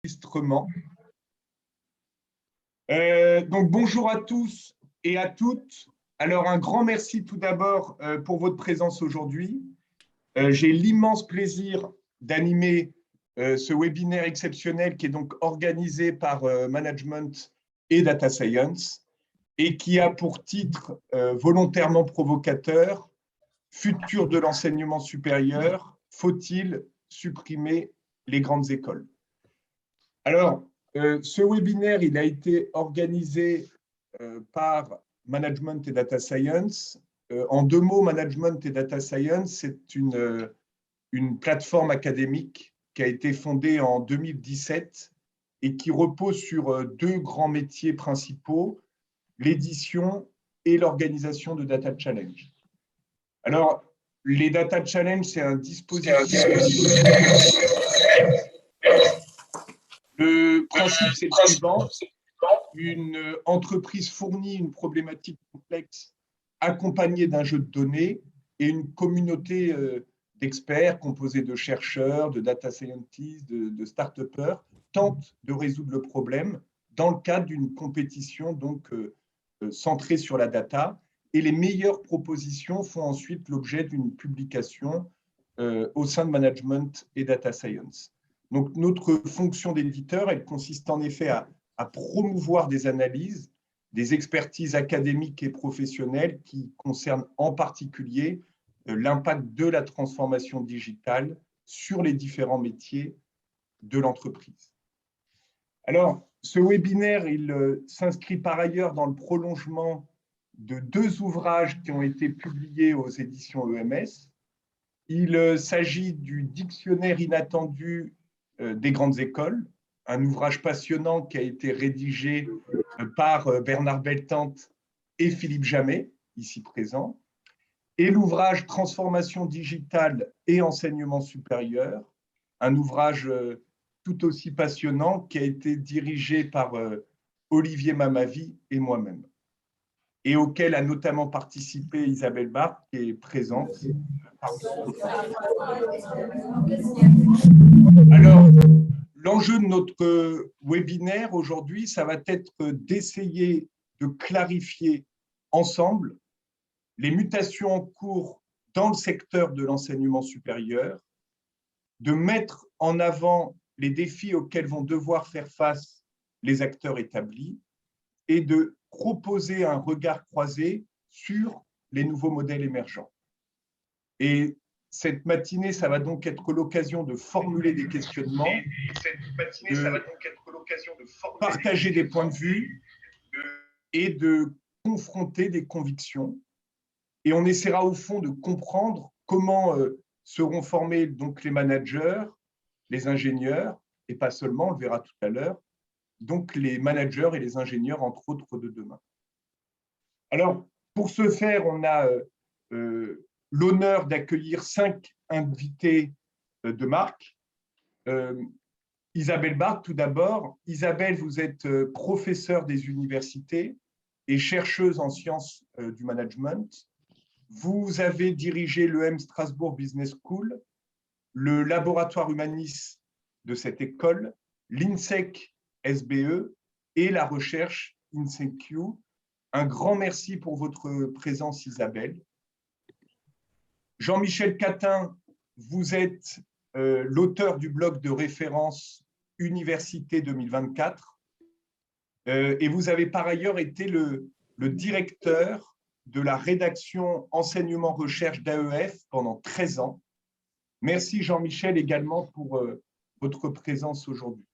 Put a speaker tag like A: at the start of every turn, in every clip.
A: Enregistrement. Donc bonjour à tous et à toutes. Alors un grand merci tout d'abord pour votre présence aujourd'hui. J'ai l'immense plaisir d'animer ce webinaire exceptionnel qui est donc organisé par Management et Data Science et qui a pour titre volontairement provocateur: Futur de l'enseignement supérieur, faut-il supprimer les grandes écoles? Alors, ce webinaire, il a été organisé par Management et Data Science. En deux mots, Management et Data Science, c'est une plateforme académique qui a été fondée en 2017 et qui repose sur deux grands métiers principaux, l'édition et l'organisation de Data Challenge. Alors, les Data Challenge, c'est un dispositif. Le principe, c'est le suivant. Une entreprise fournit une problématique complexe accompagnée d'un jeu de données et une communauté d'experts composée de chercheurs, de data scientists, de start-upers tente de résoudre le problème dans le cadre d'une compétition donc centrée sur la data. Et les meilleures propositions font ensuite l'objet d'une publication au sein de Management et Data Science. Donc, notre fonction d'éditeur, elle consiste en effet à promouvoir des analyses, des expertises académiques et professionnelles qui concernent en particulier l'impact de la transformation digitale sur les différents métiers de l'entreprise. Alors, ce webinaire, il s'inscrit par ailleurs dans le prolongement de deux ouvrages qui ont été publiés aux éditions EMS. Il s'agit du Dictionnaire inattendu des grandes écoles, un ouvrage passionnant qui a été rédigé par Bernard Beltante et Philippe Jamet, ici présents, et l'ouvrage Transformation digitale et enseignement supérieur, un ouvrage tout aussi passionnant qui a été dirigé par Olivier Mamavi et moi-même, et auquel a notamment participé Isabelle Barthes, qui est présente. Alors, l'enjeu de notre webinaire aujourd'hui, ça va être d'essayer de clarifier ensemble les mutations en cours dans le secteur de l'enseignement supérieur, de mettre en avant les défis auxquels vont devoir faire face les acteurs établis et de proposer un regard croisé sur les nouveaux modèles émergents. Et cette matinée, ça va donc être l'occasion de formuler des questionnements, de partager des points de vue et de confronter des convictions. Et on essaiera au fond de comprendre comment seront formés donc les managers, les ingénieurs, et pas seulement, on le verra tout à l'heure, donc les managers et les ingénieurs, entre autres, de demain. Alors, pour ce faire, on a l'honneur d'accueillir 5 invités de marque. Isabelle Barthes, tout d'abord. Isabelle, vous êtes professeure des universités et chercheuse en sciences du management. Vous avez dirigé l'EM Strasbourg Business School, le laboratoire Humanis de cette école, l'INSEC SBE et la recherche INSEQ. Un grand merci pour votre présence, Isabelle. Jean-Michel Catin, vous êtes l'auteur du blog de référence Université 2024 et vous avez par ailleurs été le directeur de la rédaction enseignement-recherche d'AEF pendant 13 ans. Merci Jean-Michel également pour votre présence aujourd'hui.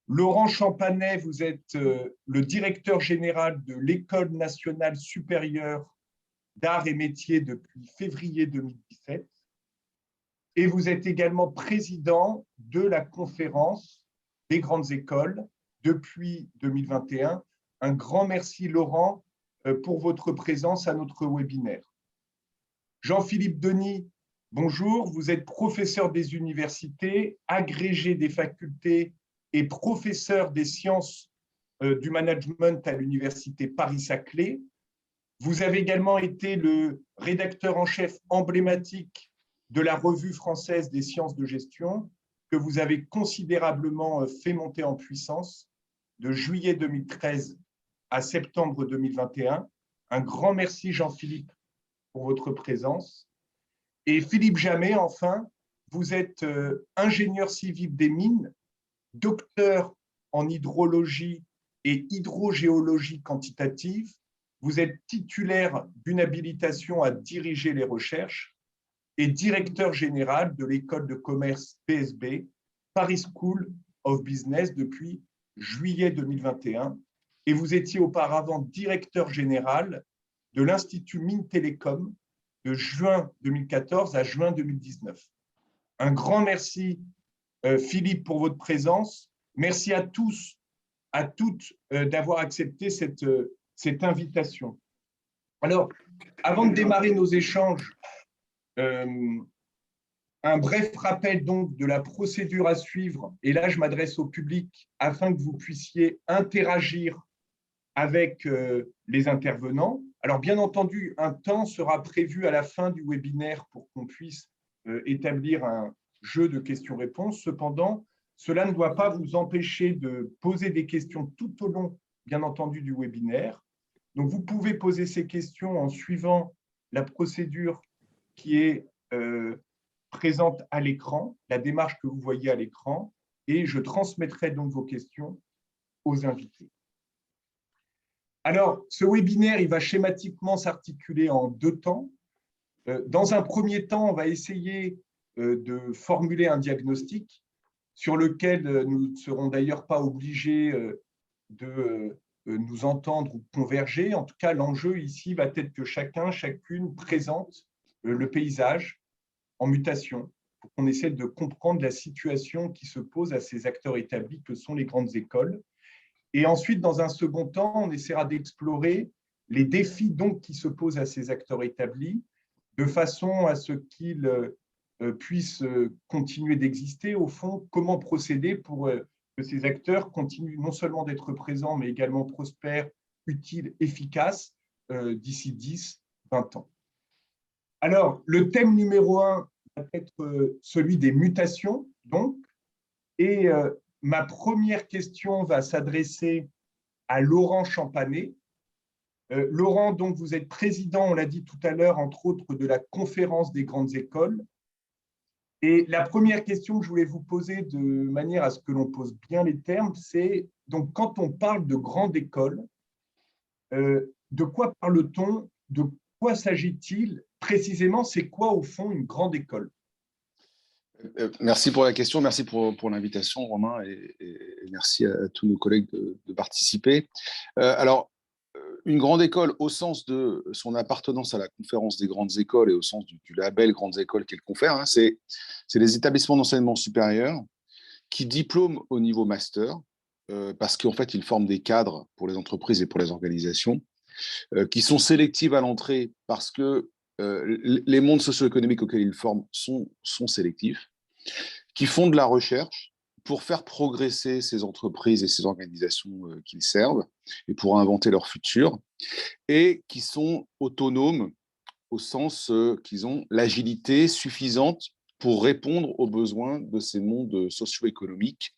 A: Laurent Champanet, vous êtes le directeur général de l'École nationale supérieure d'arts et métiers depuis février 2017. Et vous êtes également président de la conférence des grandes écoles depuis 2021. Un grand merci, Laurent, pour votre présence à notre webinaire. Jean-Philippe Denis, bonjour. Vous êtes professeur des universités, agrégé des facultés et professeur des sciences du management à l'université Paris-Saclay. Vous avez également été le rédacteur en chef emblématique de la Revue française des sciences de gestion que vous avez considérablement fait monter en puissance de juillet 2013 à septembre 2021. Un grand merci, Jean-Philippe, pour votre présence. Et Philippe Jamet, enfin, vous êtes ingénieur civil des mines, docteur en hydrologie et hydrogéologie quantitative. Vous êtes titulaire d'une habilitation à diriger les recherches et directeur général de l'école de commerce PSB, Paris School of Business, depuis juillet 2021. Et vous étiez auparavant directeur général de l'Institut Mines Télécom de juin 2014 à juin 2019. Un grand merci, Philippe, pour votre présence. Merci à tous, à toutes d'avoir accepté cette invitation. Alors, avant de démarrer nos échanges, un bref rappel donc de la procédure à suivre. Et là, je m'adresse au public afin que vous puissiez interagir avec les intervenants. Alors, bien entendu, un temps sera prévu à la fin du webinaire pour qu'on puisse établir un jeu de questions-réponses. Cependant, cela ne doit pas vous empêcher de poser des questions tout au long, bien entendu, du webinaire. Donc, vous pouvez poser ces questions en suivant la procédure qui est présente à l'écran, la démarche que vous voyez à l'écran, et je transmettrai donc vos questions aux invités. Alors, ce webinaire, il va schématiquement s'articuler en deux temps. Dans un premier temps, on va essayer de formuler un diagnostic sur lequel nous ne serons d'ailleurs pas obligés de nous entendre ou converger. En tout cas, l'enjeu ici va être que chacune présente le paysage en mutation pour qu'on essaie de comprendre la situation qui se pose à ces acteurs établis que sont les grandes écoles. Et ensuite, dans un second temps, on essaiera d'explorer les défis donc qui se posent à ces acteurs établis de façon à ce qu'ils puissent continuer d'exister. Au fond, comment procéder pour que ces acteurs continuent non seulement d'être présents, mais également prospères, utiles, efficaces d'ici 10, 20 ans. Alors, le thème numéro 1 va être celui des mutations, donc, et ma première question va s'adresser à Laurent Champanet. Laurent, donc, vous êtes président, on l'a dit tout à l'heure, entre autres, de la conférence des grandes écoles. Et la première question que je voulais vous poser de manière à ce que l'on pose bien les termes, c'est donc quand on parle de grande école, de quoi parle-t-on? De quoi s'agit-il précisément? C'est quoi au fond une grande école?
B: Merci pour la question, merci pour l'invitation, Romain, et merci à tous nos collègues de participer. Alors, une grande école, au sens de son appartenance à la conférence des grandes écoles et au sens du label grandes écoles qu'elle confère, hein, c'est les établissements d'enseignement supérieur qui diplôment au niveau master, parce qu'en fait, ils forment des cadres pour les entreprises et pour les organisations, qui sont sélectives à l'entrée parce que les mondes socio-économiques auxquels ils forment sont sélectifs, qui font de la recherche pour faire progresser ces entreprises et ces organisations qu'ils servent et pour inventer leur futur, et qui sont autonomes au sens qu'ils ont l'agilité suffisante pour répondre aux besoins de ces mondes socio-économiques.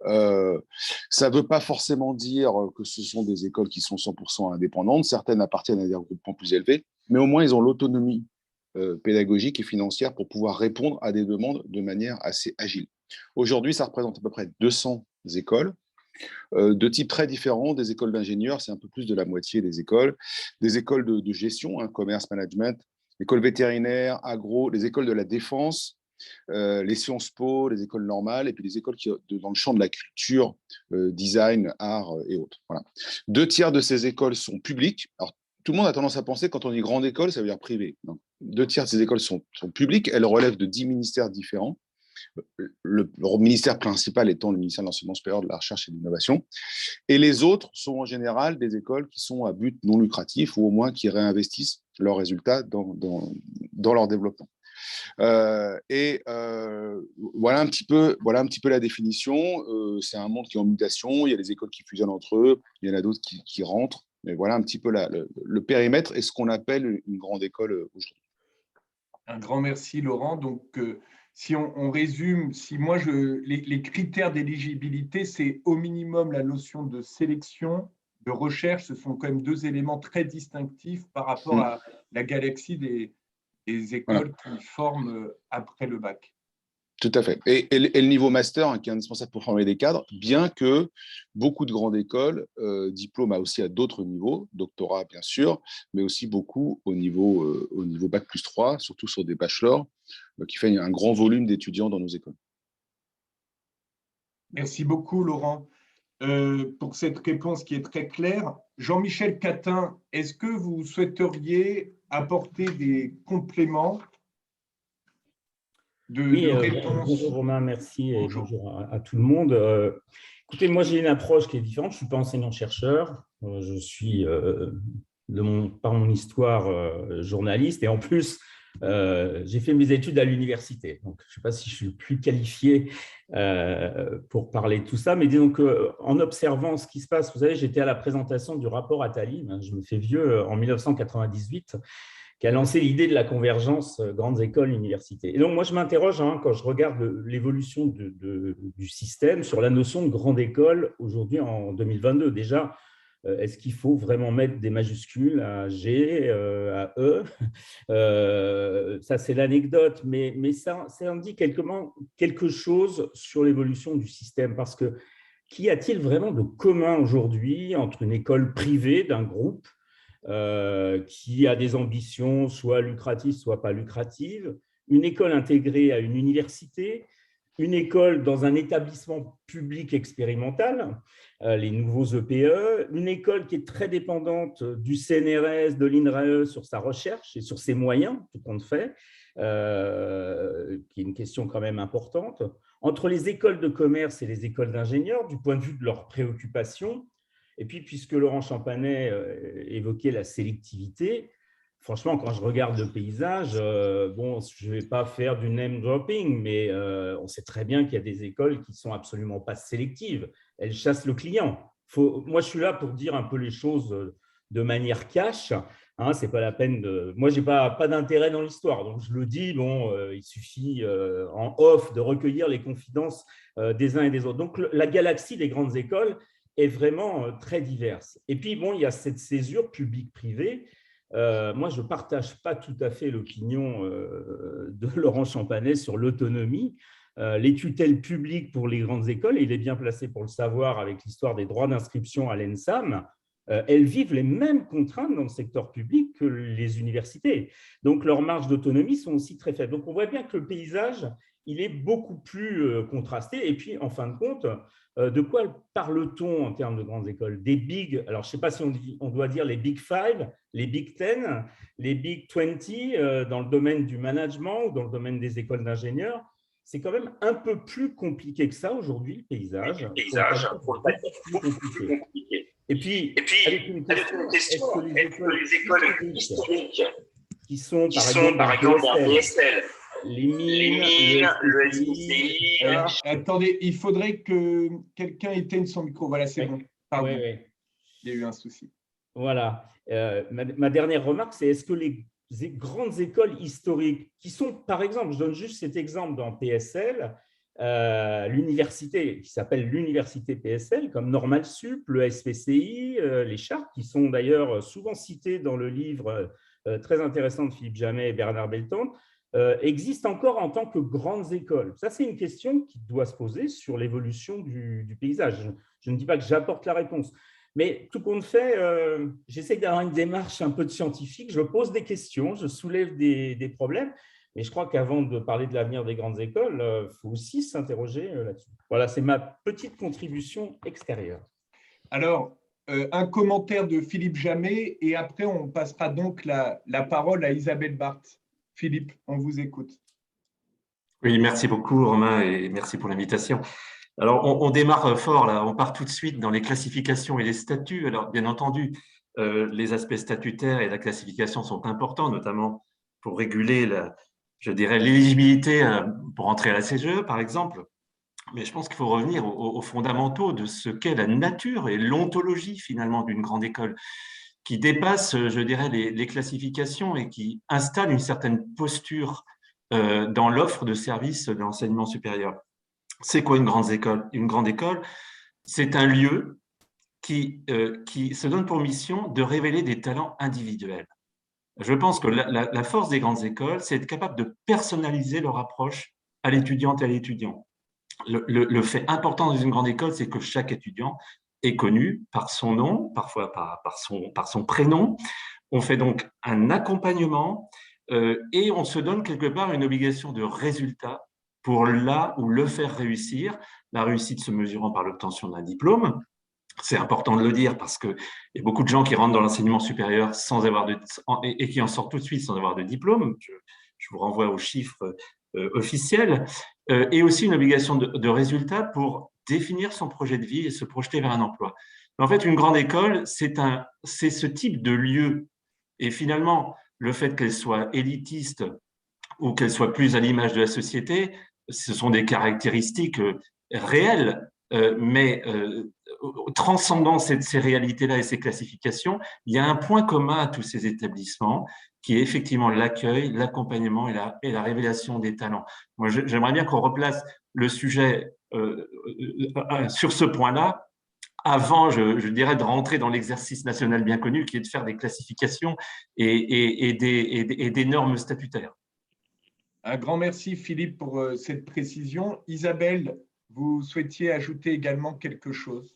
B: Ça ne veut pas forcément dire que ce sont des écoles qui sont 100% indépendantes, certaines appartiennent à des regroupements plus élevés, mais au moins ils ont l'autonomie pédagogique et financière pour pouvoir répondre à des demandes de manière assez agile. Aujourd'hui, ça représente à peu près 200 écoles, de types très différents. Des écoles d'ingénieurs, c'est un peu plus de la moitié des écoles. Des écoles de gestion, hein, commerce, management, écoles vétérinaires, agro, les écoles de la défense, les Sciences Po, les écoles normales, et puis les écoles dans le champ de la culture, design, art et autres. Voilà. 2/3 de ces écoles sont publiques. Alors, tout le monde a tendance à penser, quand on dit grande école, ça veut dire privée. Non. 2/3 de ces écoles sont publiques. Elles relèvent de 10 ministères différents. Le ministère principal étant le ministère de l'Enseignement supérieur, de la Recherche et de l'Innovation. Et les autres sont en général des écoles qui sont à but non lucratif ou au moins qui réinvestissent leurs résultats dans leur développement. Voilà un petit peu la définition. C'est un monde qui est en mutation. Il y a des écoles qui fusionnent entre eux, il y en a d'autres qui rentrent. Mais voilà un petit peu le périmètre et ce qu'on appelle une grande école aujourd'hui.
A: Un grand merci, Laurent. Donc, si on résume, si moi, les critères d'éligibilité, c'est au minimum la notion de sélection, de recherche, ce sont quand même deux éléments très distinctifs par rapport à la galaxie des
B: Voilà.
A: écoles qui forment après le bac.
B: Tout à fait. Et le niveau master, hein, qui est indispensable pour former des cadres, bien que beaucoup de grandes écoles diplôment aussi à d'autres niveaux, doctorat bien sûr, mais aussi beaucoup au niveau bac plus 3, surtout sur des bachelors, qui fait un grand volume d'étudiants dans nos écoles.
A: Merci beaucoup, Laurent, pour cette réponse qui est très claire. Jean-Michel Catin, est-ce que vous souhaiteriez apporter des compléments de réponse?
C: Bonjour Romain, merci et bonjour à tout le monde. Écoutez, moi j'ai une approche qui est différente. Je ne suis pas enseignant-chercheur. Je suis, par mon histoire, journaliste et en plus, j'ai fait mes études à l'université. Donc, je ne sais pas si je suis le plus qualifié pour parler de tout ça, mais disons qu'en observant ce qui se passe, vous savez, j'étais à la présentation du rapport Attali, je me fais vieux, en 1998, qui a lancé l'idée de la convergence grandes écoles, universités. Et donc, moi, je m'interroge, quand je regarde l'évolution du système, sur la notion de grande école aujourd'hui en 2022. Déjà, est-ce qu'il faut vraiment mettre des majuscules à G, à E? Ça, c'est l'anecdote, mais ça indique quelque chose sur l'évolution du système, parce que qu'y a-t-il vraiment de commun aujourd'hui entre une école privée d'un groupe qui a des ambitions soit lucratives, soit pas lucratives, une école intégrée à une université, une école dans un établissement public expérimental, les nouveaux EPE, une école qui est très dépendante du CNRS, de l'INRAE sur sa recherche et sur ses moyens, tout compte fait, qui est une question quand même importante, entre les écoles de commerce et les écoles d'ingénieurs, du point de vue de leurs préoccupations. Et puis, puisque Laurent Champanet évoquait la sélectivité, franchement, quand je regarde le paysage, je ne vais pas faire du name dropping, mais on sait très bien qu'il y a des écoles qui ne sont absolument pas sélectives. Elles chassent le client. Moi, je suis là pour dire un peu les choses de manière cash. C'est pas la peine de… Moi, je n'ai pas d'intérêt dans l'histoire. Donc, je le dis, il suffit en off de recueillir les confidences des uns et des autres. Donc, la galaxie des grandes écoles est vraiment très diverse. Et puis, il y a cette césure publique-privée. Moi, je ne partage pas tout à fait l'opinion de Laurent Champanet sur l'autonomie. Les tutelles publiques pour les grandes écoles, et il est bien placé pour le savoir avec l'histoire des droits d'inscription à l'ENSAM, elles vivent les mêmes contraintes dans le secteur public que les universités. Donc, leurs marges d'autonomie sont aussi très faibles. Donc, on voit bien que le paysage, il est beaucoup plus contrasté. Et puis, en fin de compte, de quoi parle-t-on en termes de grandes écoles? Des big, alors je ne sais pas si on doit dire les big 5, les big 10, les big 20 dans le domaine du management ou dans le domaine des écoles d'ingénieurs. C'est quand même un peu plus compliqué que ça aujourd'hui, le paysage. Plus compliqué. Et puis, avec une question, est-ce que les écoles historiques qui sont, par exemple, la PSL, les mines, le SPCI…
A: Attendez, il faudrait que quelqu'un éteigne son micro. Voilà, c'est bon. Pardon.
C: Oui.
A: Il y a eu un souci.
C: Voilà. Ma dernière remarque, c'est est-ce que les grandes écoles historiques, qui sont, par exemple, je donne juste cet exemple dans PSL, l'université qui s'appelle l'université PSL, comme Normal Sup, le SPCI, les chartes, qui sont d'ailleurs souvent citées dans le livre très intéressant de Philippe Jamet et Bernard Beltende, existent encore en tant que grandes écoles. Ça, c'est une question qui doit se poser sur l'évolution du paysage. Je ne dis pas que j'apporte la réponse, mais tout compte fait, j'essaie d'avoir une démarche un peu de scientifique, je pose des questions, je soulève des problèmes, et je crois qu'avant de parler de l'avenir des grandes écoles, il faut aussi s'interroger là-dessus. Voilà, c'est ma petite contribution extérieure.
A: Alors, un commentaire de Philippe Jamet, et après, on passera donc la parole à Isabelle Barthes. Philippe, on vous écoute.
D: Oui, merci beaucoup Romain et merci pour l'invitation. Alors, on démarre fort là, on part tout de suite dans les classifications et les statuts. Alors, bien entendu, les aspects statutaires et la classification sont importants, notamment pour réguler, l'éligibilité pour entrer à la CGE, par exemple. Mais je pense qu'il faut revenir aux fondamentaux de ce qu'est la nature et l'ontologie, finalement, d'une grande école, qui dépasse, je dirais, les classifications et qui installe une certaine posture dans l'offre de services de l'enseignement supérieur. C'est quoi une grande école? Une grande école, c'est un lieu qui se donne pour mission de révéler des talents individuels. Je pense que la force des grandes écoles, c'est être capable de personnaliser leur approche à l'étudiante et à l'étudiant. Le fait important dans une grande école, c'est que chaque étudiant est connu par son nom, parfois par son prénom. On fait donc un accompagnement et on se donne quelque part une obligation de résultat pour là ou le faire réussir, la réussite se mesurant par l'obtention d'un diplôme. C'est important de le dire parce qu'il y a beaucoup de gens qui rentrent dans l'enseignement supérieur sans avoir et qui en sortent tout de suite sans avoir de diplôme. Je vous renvoie aux chiffres officiels. Et aussi une obligation de résultat pour définir son projet de vie et se projeter vers un emploi. Mais en fait, une grande école, c'est ce type de lieu. Et finalement, le fait qu'elle soit élitiste ou qu'elle soit plus à l'image de la société, ce sont des caractéristiques réelles, mais transcendant ces réalités-là et ces classifications, il y a un point commun à tous ces établissements qui est effectivement l'accueil, l'accompagnement et la révélation des talents. Moi, j'aimerais bien qu'on replace le sujet sur ce point-là avant, je dirais, de rentrer dans l'exercice national bien connu qui est de faire des classifications et des normes statutaires.
A: Un grand merci, Philippe, pour cette précision. Isabelle, vous souhaitiez ajouter également quelque chose?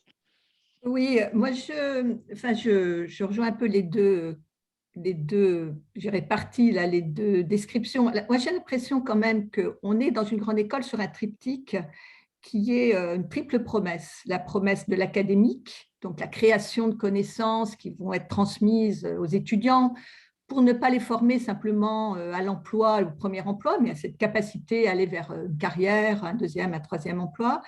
E: Oui, moi, je rejoins un peu les deux parties, là, les deux descriptions. Moi, j'ai l'impression quand même qu'on est dans une grande école sur un triptyque qui est une triple promesse. La promesse de l'académique, donc la création de connaissances qui vont être transmises aux étudiants pour ne pas les former simplement à l'emploi, au premier emploi, mais à cette capacité à aller vers une carrière, un deuxième, un troisième emploi.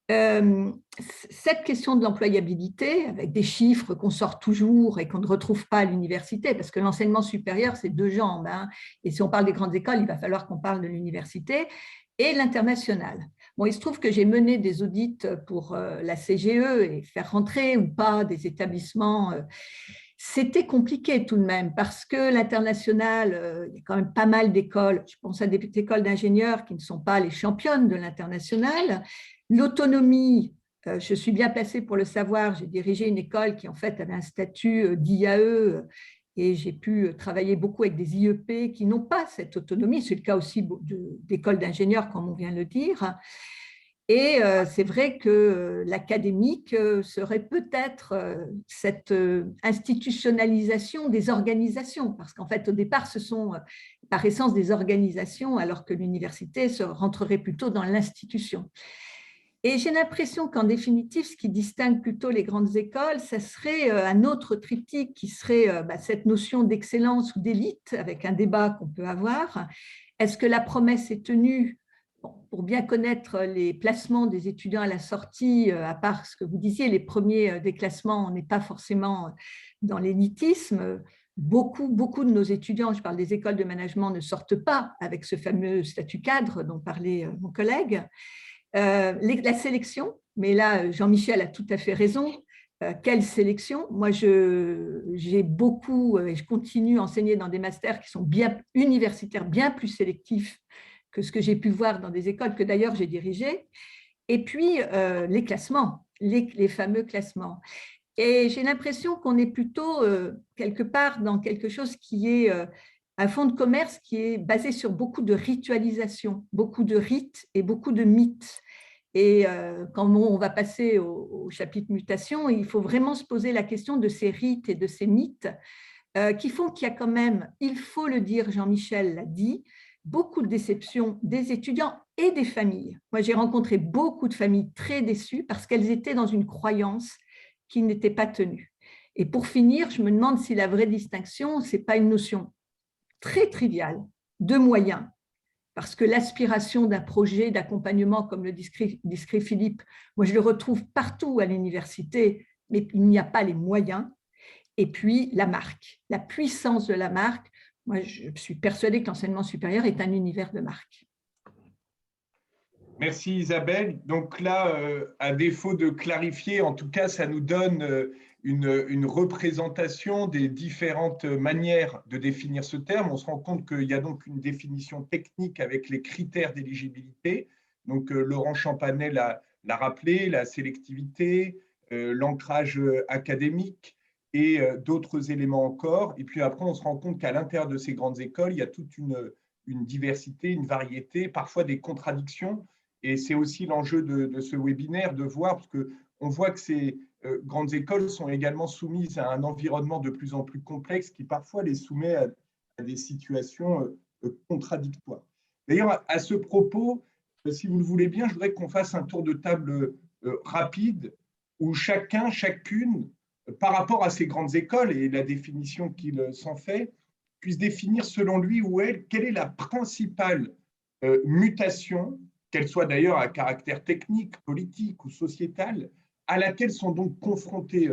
E: Cette question de l'employabilité, avec des chiffres qu'on sort toujours et qu'on ne retrouve pas à l'université, parce que l'enseignement supérieur, c'est deux jambes, hein, et si on parle des grandes écoles, il va falloir qu'on parle de l'université, et l'international. Bon, il se trouve que j'ai mené des audits pour la CGE et faire rentrer ou pas des établissements. C'était compliqué tout de même parce que l'international, il y a quand même pas mal d'écoles. Je pense à des écoles d'ingénieurs qui ne sont pas les championnes de l'international. L'autonomie, je suis bien placée pour le savoir. J'ai dirigé une école qui en fait avait un statut d'IAE et j'ai pu travailler beaucoup avec des IEP qui n'ont pas cette autonomie. C'est le cas aussi d'écoles d'ingénieurs, comme on vient de le dire. Et c'est vrai que l'académique serait peut-être cette institutionnalisation des organisations, parce qu'en fait, au départ, ce sont par essence des organisations, alors que l'université rentrerait plutôt dans l'institution. Et j'ai l'impression qu'en définitive, ce qui distingue plutôt les grandes écoles, ça serait un autre triptyque qui serait cette notion d'excellence ou d'élite, avec un débat qu'on peut avoir. Est-ce que la promesse est tenue? Bon, pour bien connaître les placements des étudiants à la sortie, à part ce que vous disiez, les premiers déclassements, on n'est pas forcément dans l'élitisme. Beaucoup de nos étudiants, je parle des écoles de management, ne sortent pas avec ce fameux statut cadre dont parlait mon collègue. La sélection, mais là, Jean-Michel a tout à fait raison. Quelle sélection? Moi, j'ai beaucoup, et je continue à enseigner dans des masters qui sont bien universitaires, bien plus sélectifs que ce que j'ai pu voir dans des écoles que d'ailleurs j'ai dirigées. Et puis, les classements, les fameux classements. Et j'ai l'impression qu'on est plutôt quelque part dans quelque chose qui est un fonds de commerce qui est basé sur beaucoup de ritualisation, beaucoup de rites et beaucoup de mythes. Et quand on va passer au chapitre mutation, il faut vraiment se poser la question de ces rites et de ces mythes qui font qu'il y a quand même, il faut le dire, Jean-Michel l'a dit, beaucoup de déceptions des étudiants et des familles. Moi, j'ai rencontré beaucoup de familles très déçues parce qu'elles étaient dans une croyance qui n'était pas tenue. Et pour finir, je me demande si la vraie distinction, ce n'est pas une notion très triviale de moyens. Parce que l'aspiration d'un projet d'accompagnement, comme le décrit Philippe, moi je le retrouve partout à l'université, mais il n'y a pas les moyens. Et puis la marque, la puissance de la marque. Moi, je suis persuadée que l'enseignement supérieur est un univers de marque.
A: Merci Isabelle. Donc là, à défaut de clarifier, en tout cas, ça nous donne une représentation des différentes manières de définir ce terme. On se rend compte qu'il y a donc une définition technique avec les critères d'éligibilité. Donc, Laurent Champanet l'a rappelé, la sélectivité, l'ancrage académique et d'autres éléments encore. Et puis après, on se rend compte qu'à l'intérieur de ces grandes écoles, il y a toute une diversité, une variété, parfois des contradictions. Et c'est aussi l'enjeu de ce webinaire de voir, parce qu'on voit que ces grandes écoles sont également soumises à un environnement de plus en plus complexe qui parfois les soumet à des situations contradictoires. D'ailleurs, à ce propos, si vous le voulez bien, je voudrais qu'on fasse un tour de table rapide où chacun, chacune, par rapport à ces grandes écoles et la définition qu'il s'en fait, puisse définir selon lui ou elle quelle est la principale mutation, qu'elle soit d'ailleurs à caractère technique, politique ou sociétal, à laquelle sont donc confrontées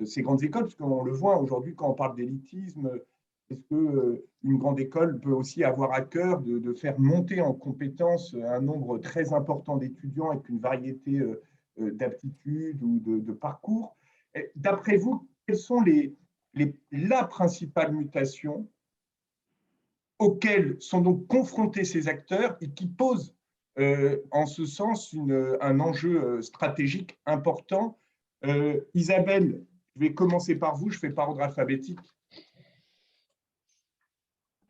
A: ces grandes écoles, parce qu'on le voit aujourd'hui quand on parle d'élitisme. Est-ce qu'une grande école peut aussi avoir à cœur de faire monter en compétences un nombre très important d'étudiants avec une variété d'aptitudes ou de parcours? D'après vous, quelles sont la principale mutation auxquelles sont donc confrontés ces acteurs et qui posent en ce sens un enjeu stratégique important? Isabelle, je vais commencer par vous, je fais par ordre alphabétique.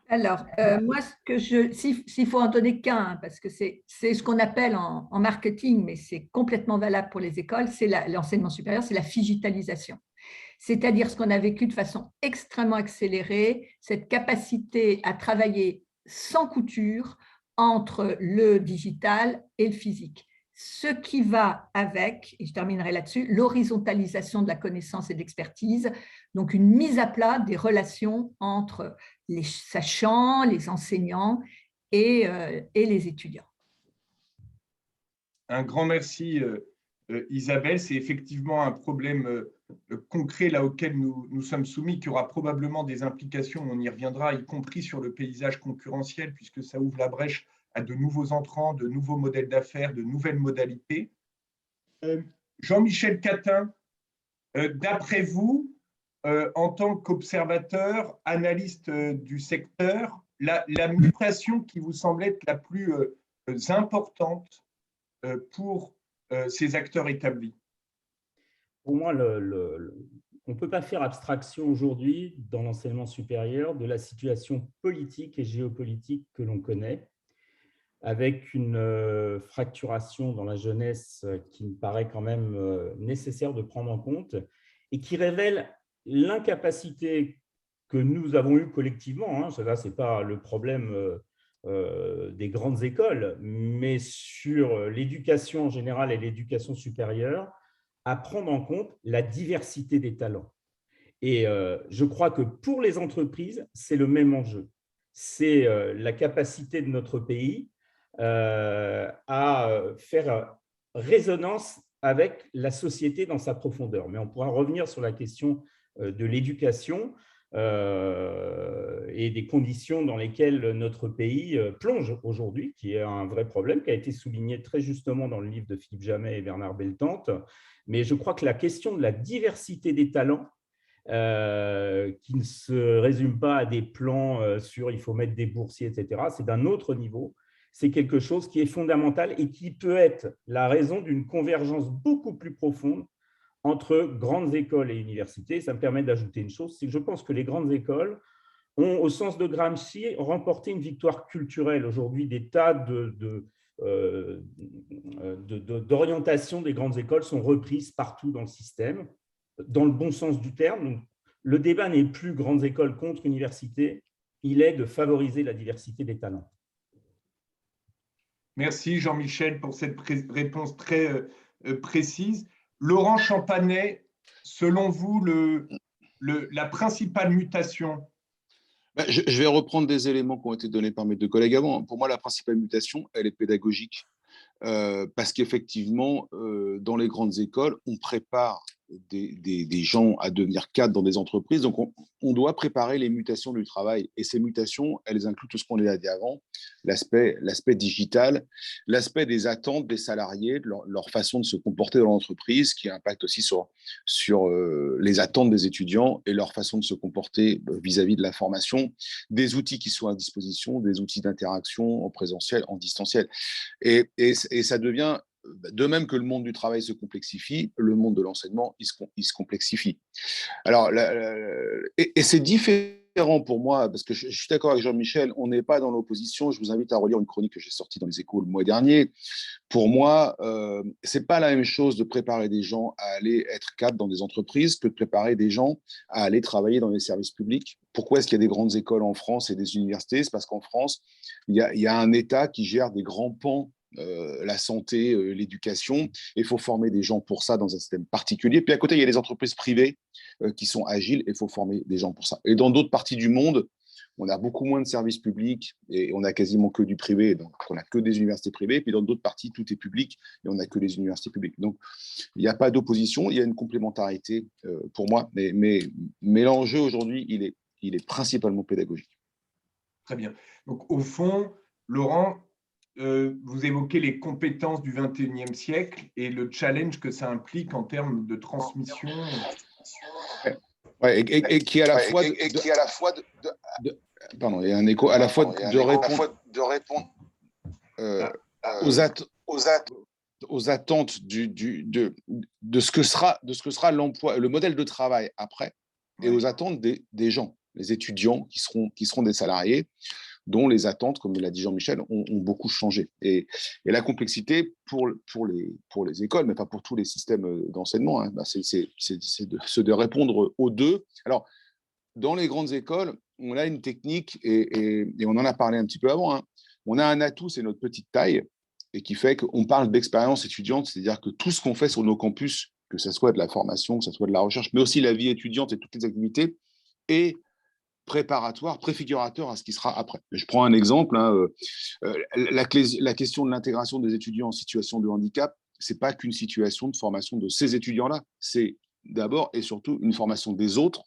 E: Alors, moi, s'il faut en donner qu'un, parce que c'est ce qu'on appelle en marketing, mais c'est complètement valable pour les écoles, c'est l'enseignement supérieur, c'est la digitalisation. C'est-à-dire ce qu'on a vécu de façon extrêmement accélérée, cette capacité à travailler sans couture entre le digital et le physique. Ce qui va avec, et je terminerai là-dessus, l'horizontalisation de la connaissance et de l'expertise, donc une mise à plat des relations entre les sachants, les enseignants et les étudiants.
A: Un grand merci, Isabelle. C'est effectivement un problème concret là auquel nous sommes soumis, qui aura probablement des implications, on y reviendra, y compris sur le paysage concurrentiel, puisque ça ouvre la brèche à de nouveaux entrants, de nouveaux modèles d'affaires, de nouvelles modalités. Jean-Michel Catin, d'après vous, en tant qu'observateur, analyste du secteur, la mutation qui vous semble être la plus importante pour ces acteurs établis?
C: Pour moi, on ne peut pas faire abstraction aujourd'hui dans l'enseignement supérieur de la situation politique et géopolitique que l'on connaît, avec une fracturation dans la jeunesse qui me paraît quand même nécessaire de prendre en compte et qui révèle l'incapacité que nous avons eue collectivement, ce n'est pas le problème des grandes écoles, mais sur l'éducation en général et l'éducation supérieure, à prendre en compte la diversité des talents. Et je crois que pour les entreprises, c'est le même enjeu. C'est la capacité de notre pays à faire résonance avec la société dans sa profondeur. Mais on pourra revenir sur la question de l'éducation et des conditions dans lesquelles notre pays plonge aujourd'hui, qui est un vrai problème, qui a été souligné très justement dans le livre de Philippe Jamet et Bernard Beltante. Mais je crois que la question de la diversité des talents, qui ne se résume pas à des plans sur il faut mettre des boursiers, etc., c'est d'un autre niveau. C'est quelque chose qui est fondamental et qui peut être la raison d'une convergence beaucoup plus profonde entre grandes écoles et universités. Ça me permet d'ajouter une chose, c'est que je pense que les grandes écoles ont, au sens de Gramsci, remporté une victoire culturelle. Aujourd'hui, des tas d'orientations des grandes écoles sont reprises partout dans le système, dans le bon sens du terme. Donc, le débat n'est plus grandes écoles contre universités, il est de favoriser la diversité des talents.
A: Merci Jean-Michel pour cette réponse très précise. Laurent Champanet, selon vous, la principale mutation?
B: Je vais reprendre des éléments qui ont été donnés par mes deux collègues avant. Pour moi, la principale mutation, elle est pédagogique. Parce qu'effectivement, dans les grandes écoles, on prépare des gens à devenir cadres dans des entreprises. Donc, on doit préparer les mutations du travail. Et ces mutations, elles incluent tout ce qu'on a dit avant, l'aspect digital, l'aspect des attentes des salariés, leur façon de se comporter dans l'entreprise, qui impacte aussi sur les attentes des étudiants et leur façon de se comporter vis-à-vis de la formation, des outils qui sont à disposition, des outils d'interaction en présentiel, en distanciel. Et ça devient, de même que le monde du travail se complexifie, le monde de l'enseignement, il se complexifie. Alors, et c'est différent pour moi, parce que je suis d'accord avec Jean-Michel, on n'est pas dans l'opposition. Je vous invite à relire une chronique que j'ai sortie dans les Échos le mois dernier. Pour moi, ce n'est pas la même chose de préparer des gens à aller être cadres dans des entreprises que de préparer des gens à aller travailler dans les services publics. Pourquoi est-ce qu'il y a des grandes écoles en France et des universités? C'est parce qu'en France, il y a un État qui gère des grands pans, la santé, l'éducation. Il faut former des gens pour ça dans un système particulier. Puis à côté, il y a les entreprises privées qui sont agiles et il faut former des gens pour ça. Et dans d'autres parties du monde, on a beaucoup moins de services publics et on a quasiment que du privé. Donc, on n'a que des universités privées. Puis dans d'autres parties, tout est public et on n'a que les universités publiques. Donc, il n'y a pas d'opposition. Il y a une complémentarité pour moi. Mais l'enjeu aujourd'hui, il est principalement pédagogique.
A: Très bien. Donc, au fond, Laurent, vous évoquez les compétences du XXIe siècle et le challenge que ça implique en termes de transmission.
B: Ouais, et qui à la fois pardon, il y a un écho, à la fois de répondre aux attentes de ce que sera l'emploi, le modèle de travail après, et aux attentes des gens, les étudiants qui seront des salariés, dont les attentes, comme l'a dit Jean-Michel, ont beaucoup changé. Et la complexité pour les écoles, mais pas pour tous les systèmes d'enseignement, hein, c'est de répondre aux deux. Alors, dans les grandes écoles, on a une technique, et on en a parlé un petit peu avant, hein. On a un atout, c'est notre petite taille, et qui fait qu'on parle d'expérience étudiante, c'est-à-dire que tout ce qu'on fait sur nos campus, que ce soit de la formation, que ce soit de la recherche, mais aussi la vie étudiante et toutes les activités, est préparatoire, préfigurateur à ce qui sera après. Je prends un exemple, hein, la question de l'intégration des étudiants en situation de handicap, ce n'est pas qu'une situation de formation de ces étudiants-là, c'est d'abord et surtout une formation des autres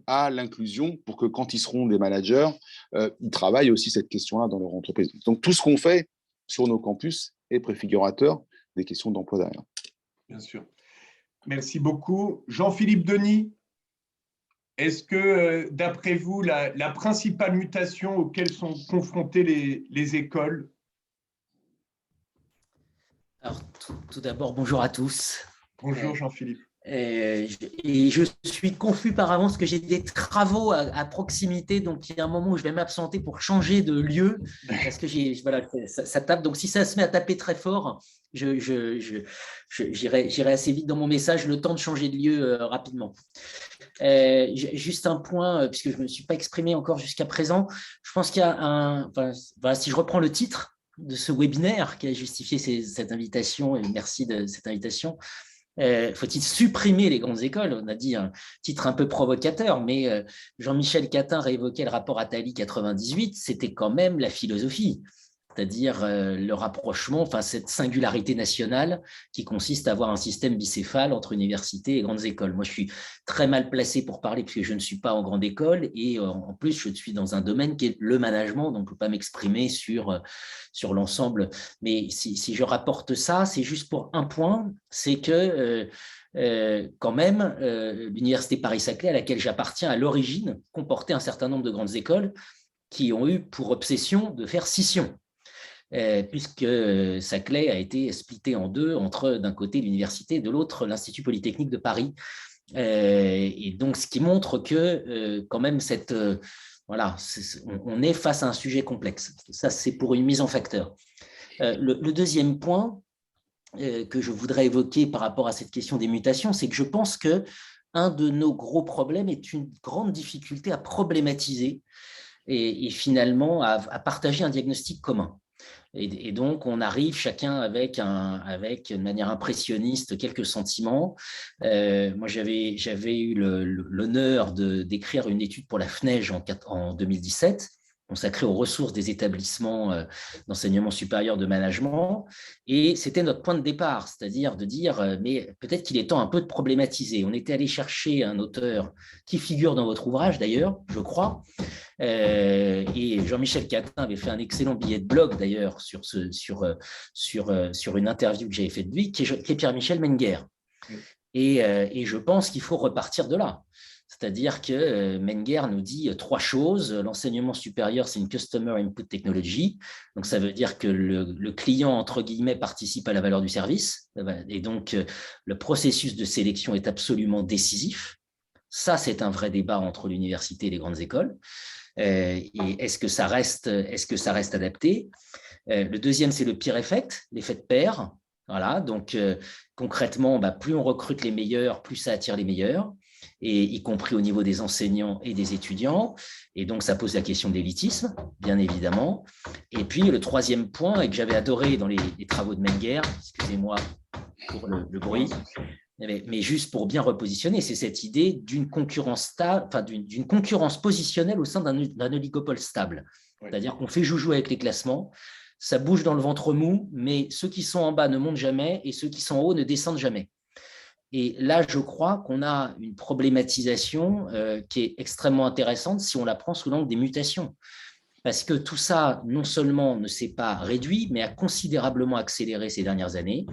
B: à l'inclusion pour que quand ils seront des managers, ils travaillent aussi cette question-là dans leur entreprise. Donc tout ce qu'on fait sur nos campus est préfigurateur des questions d'emploi derrière.
A: Bien sûr. Merci beaucoup. Jean-Philippe Denis, est-ce que, d'après vous, la principale mutation auxquelles sont confrontées les écoles?
F: Alors, tout d'abord, bonjour à tous.
A: Bonjour Jean-Philippe.
F: Et je suis confus par avance que j'ai des travaux à proximité, donc il y a un moment où je vais m'absenter pour changer de lieu, parce que ça tape. Donc si ça se met à taper très fort, j'irai assez vite dans mon message, le temps de changer de lieu rapidement. Juste un point, puisque je ne me suis pas exprimé encore jusqu'à présent, je pense qu'il y a si je reprends le titre de ce webinaire qui a justifié cette invitation, et merci de cette invitation. Faut-il supprimer les grandes écoles? On a dit un titre un peu provocateur, mais Jean-Michel Catin réévoquait le rapport Attali 98, c'était quand même la philosophie, c'est-à-dire le rapprochement, cette singularité nationale qui consiste à avoir un système bicéphale entre universités et grandes écoles. Moi, je suis très mal placé pour parler puisque je ne suis pas en grande école et en plus, je suis dans un domaine qui est le management, donc je ne peux pas m'exprimer sur l'ensemble. Mais si je rapporte ça, c'est juste pour un point, c'est que quand même, l'université Paris-Saclay, à laquelle j'appartiens à l'origine, comportait un certain nombre de grandes écoles qui ont eu pour obsession de faire scission. Puisque Saclay a été splitté en deux entre d'un côté l'université et de l'autre l'Institut Polytechnique de Paris. Et donc, ce qui montre que quand même on est face à un sujet complexe. Ça, c'est pour une mise en facteur. Le deuxième point que je voudrais évoquer par rapport à cette question des mutations, c'est que je pense qu'un de nos gros problèmes est une grande difficulté à problématiser et finalement à partager un diagnostic commun. Et donc, on arrive chacun avec de manière impressionniste quelques sentiments. Moi, j'avais eu l'honneur d'écrire une étude pour la FNEJ en 2017 consacré aux ressources des établissements d'enseignement supérieur de management. Et c'était notre point de départ, c'est-à-dire de dire, mais peut-être qu'il est temps un peu de problématiser. On était allé chercher un auteur qui figure dans votre ouvrage d'ailleurs, je crois, et Jean-Michel Catin avait fait un excellent billet de blog d'ailleurs sur une interview que j'avais faite de lui, qui est Pierre-Michel Menger. Et je pense qu'il faut repartir de là. C'est-à-dire que Menger nous dit 3 choses. L'enseignement supérieur, c'est une Customer Input Technology. Donc, ça veut dire que le client, entre guillemets, participe à la valeur du service. Et donc, le processus de sélection est absolument décisif. Ça, c'est un vrai débat entre l'université et les grandes écoles. Et est-ce que ça reste adapté? Le deuxième, c'est le peer effect, l'effet de pair. Voilà, donc concrètement, plus on recrute les meilleurs, plus ça attire les meilleurs, et y compris au niveau des enseignants et des étudiants. Et donc, ça pose la question de l'élitisme, bien évidemment. Et puis, le troisième point, et que j'avais adoré dans les travaux de Menger, excusez-moi pour le bruit, mais juste pour bien repositionner, c'est cette idée d'une concurrence d'une concurrence positionnelle au sein d'un oligopole stable. Oui. C'est-à-dire qu'on fait joujou avec les classements, ça bouge dans le ventre mou, mais ceux qui sont en bas ne montent jamais et ceux qui sont en haut ne descendent jamais. Et là, je crois qu'on a une problématisation qui est extrêmement intéressante si on la prend sous l'angle des mutations. Parce que tout ça, non seulement ne s'est pas réduit, mais a considérablement accéléré ces dernières années.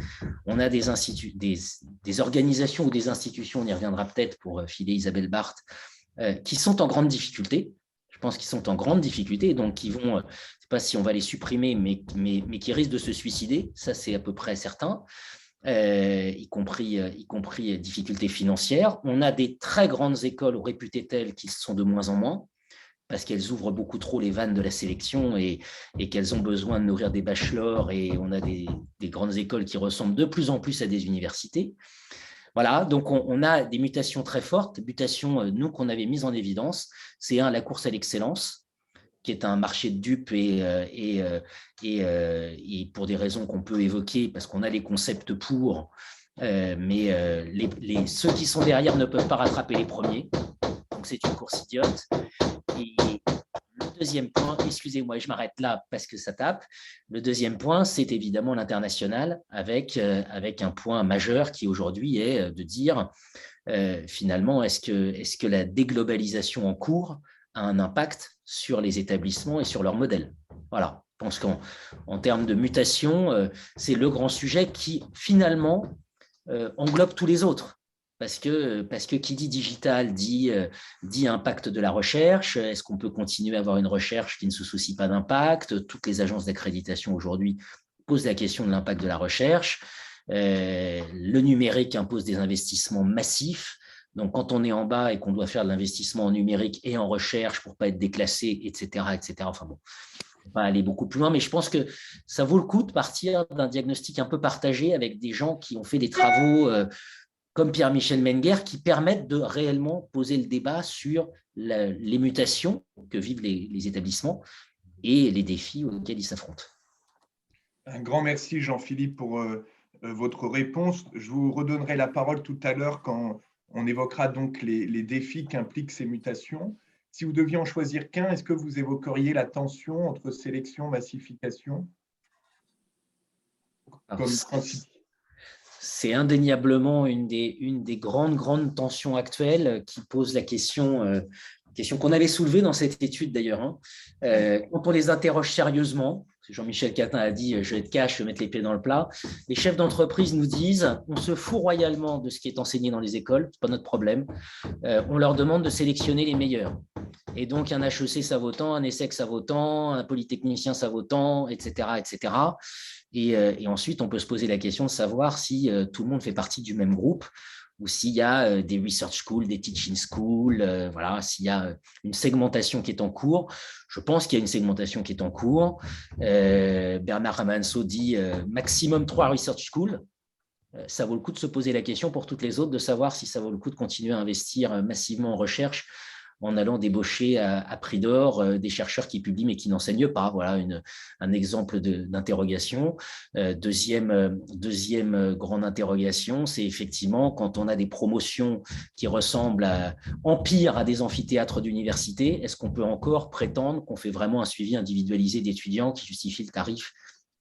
F: On a des organisations ou des institutions, on y reviendra peut-être pour filer Isabelle Barthes, qui sont en grande difficulté. Je pense qu'ils sont en grande difficulté, donc qui vont, je ne sais pas si on va les supprimer, mais qui risquent de se suicider, ça c'est à peu près certain, y compris difficultés financières. On a des très grandes écoles réputées telles qui sont de moins en moins, parce qu'elles ouvrent beaucoup trop les vannes de la sélection et qu'elles ont besoin de nourrir des bachelors, et on a des grandes écoles qui ressemblent de plus en plus à des universités. Voilà, donc on a des mutations très fortes, mutations, nous, qu'on avait mises en évidence. C'est la course à l'excellence, qui est un marché de dupes et pour des raisons qu'on peut évoquer, parce qu'on a les concepts pour, mais ceux qui sont derrière ne peuvent pas rattraper les premiers. Donc, c'est une course idiote. Et le deuxième point, excusez-moi, je m'arrête là parce que ça tape. Le deuxième point, c'est évidemment l'international, avec un point majeur qui aujourd'hui est de dire finalement, est-ce que la déglobalisation en cours a un impact sur les établissements et sur leur modèle? Voilà, je pense qu'en termes de mutation, c'est le grand sujet qui finalement englobe tous les autres. Parce que qui dit digital dit impact de la recherche. Est-ce qu'on peut continuer à avoir une recherche qui ne se soucie pas d'impact? Toutes les agences d'accréditation aujourd'hui posent la question de l'impact de la recherche. Le numérique impose des investissements massifs. Donc, quand on est en bas et qu'on doit faire de l'investissement en numérique et en recherche pour ne pas être déclassé, etc., enfin bon, je ne vais pas aller beaucoup plus loin, mais je pense que ça vaut le coup de partir d'un diagnostic un peu partagé avec des gens qui ont fait des travaux comme Pierre-Michel Menger, qui permettent de réellement poser le débat sur les mutations que vivent les établissements et les défis auxquels ils s'affrontent.
A: Un grand merci, Jean-Philippe, pour votre réponse. Je vous redonnerai la parole tout à l'heure quand on évoquera donc les défis qu'impliquent ces mutations. Si vous deviez en choisir qu'un, est-ce que vous évoqueriez la tension entre sélection et massification comme principe?
F: C'est indéniablement une des grandes tensions actuelles qui pose la question qu'on avait soulevée dans cette étude d'ailleurs. Quand on les interroge sérieusement, Jean-Michel Catin a dit « je vais être cash, je vais mettre les pieds dans le plat », les chefs d'entreprise nous disent « on se fout royalement de ce qui est enseigné dans les écoles, ce n'est pas notre problème, on leur demande de sélectionner les meilleurs. Et donc, un HEC, ça vaut tant, un ESSEC, ça vaut tant, un polytechnicien, ça vaut tant, etc. etc. » Et ensuite, on peut se poser la question de savoir si tout le monde fait partie du même groupe ou s'il y a des research schools, des teaching schools, voilà, s'il y a une segmentation qui est en cours. Je pense qu'il y a une segmentation qui est en cours. Bernard Ramanso dit maximum 3 research schools. Ça vaut le coup de se poser la question pour toutes les autres, de savoir si ça vaut le coup de continuer à investir massivement en recherche en allant débaucher à prix d'or des chercheurs qui publient mais qui n'enseignent pas. Voilà un exemple d'interrogation. Deuxième grande interrogation, c'est effectivement quand on a des promotions qui ressemblent en pire à des amphithéâtres d'université, est-ce qu'on peut encore prétendre qu'on fait vraiment un suivi individualisé d'étudiants qui justifie le tarif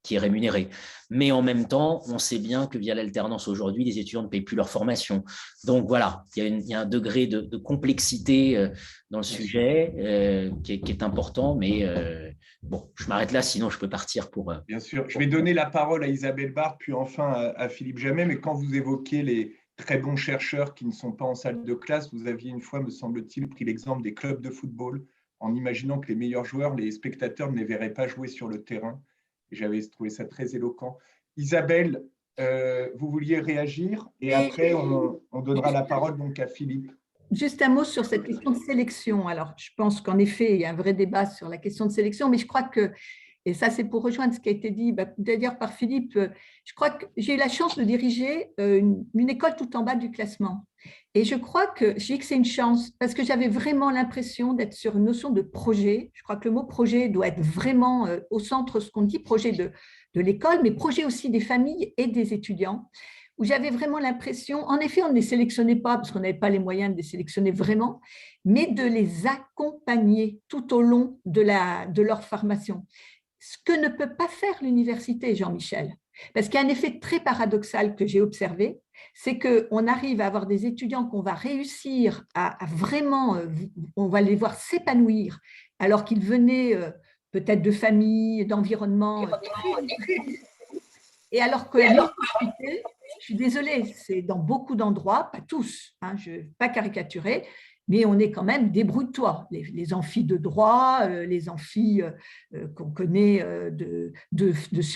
F: qui est rémunéré? Mais en même temps, on sait bien que via l'alternance aujourd'hui, les étudiants ne payent plus leur formation. Donc voilà, il y a un degré de complexité dans le sujet qui est important, mais bon, je m'arrête là, sinon je peux partir pour…
A: Bien sûr, je vais donner la parole à Isabelle Barthe, puis enfin à Philippe Jamet, mais quand vous évoquez les très bons chercheurs qui ne sont pas en salle de classe, vous aviez une fois, me semble-t-il, pris l'exemple des clubs de football, en imaginant que les meilleurs joueurs, les spectateurs ne les verraient pas jouer sur le terrain. J'avais trouvé ça très éloquent. Isabelle, vous vouliez réagir et après, on donnera la parole donc à Philippe.
E: Juste un mot sur cette question de sélection. Alors, je pense qu'en effet, il y a un vrai débat sur la question de sélection, mais je crois que, et ça c'est pour rejoindre ce qui a été dit d'ailleurs par Philippe, je crois que j'ai eu la chance de diriger une école tout en bas du classement. Et je crois que je dis que c'est une chance parce que j'avais vraiment l'impression d'être sur une notion de projet. Je crois que le mot projet doit être vraiment au centre de ce qu'on dit, projet de l'école, mais projet aussi des familles et des étudiants, où j'avais vraiment l'impression, en effet, on ne les sélectionnait pas parce qu'on n'avait pas les moyens de les sélectionner vraiment, mais de les accompagner tout au long de leur formation. Ce que ne peut pas faire l'université, Jean-Michel, parce qu'il y a un effet très paradoxal que j'ai observé, c'est qu'on arrive à avoir des étudiants qu'on va réussir à vraiment, on va les voir s'épanouir, alors qu'ils venaient peut-être de familles, d'environnements. Et alors que l'université, je suis désolée, c'est dans beaucoup d'endroits, pas tous, hein, je ne vais pas caricaturer, mais on est quand même débrouille-toi. Les amphis de droit, les amphis qu'on connaît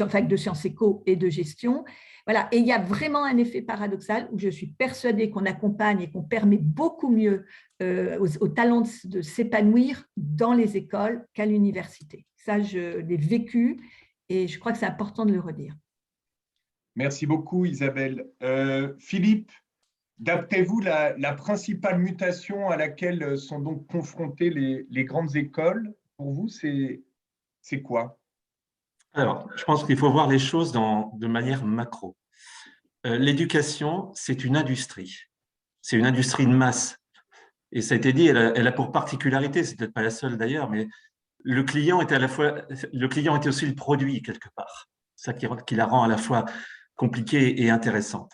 E: fac de sciences éco et de gestion. Voilà. Et il y a vraiment un effet paradoxal où je suis persuadée qu'on accompagne et qu'on permet beaucoup mieux aux talents de s'épanouir dans les écoles qu'à l'université. Ça, je l'ai vécu et je crois que c'est important de le redire.
A: Merci beaucoup, Isabelle. Philippe, d'après vous, la principale mutation à laquelle sont donc confrontées les grandes écoles, pour vous, c'est quoi?
D: Alors, je pense qu'il faut voir les choses de manière macro. L'éducation, c'est une industrie. C'est une industrie de masse. Et ça a été dit, elle a pour particularité, c'est peut-être pas la seule d'ailleurs, mais le client était aussi le produit quelque part. C'est ça qui la rend à la fois compliquée et intéressante.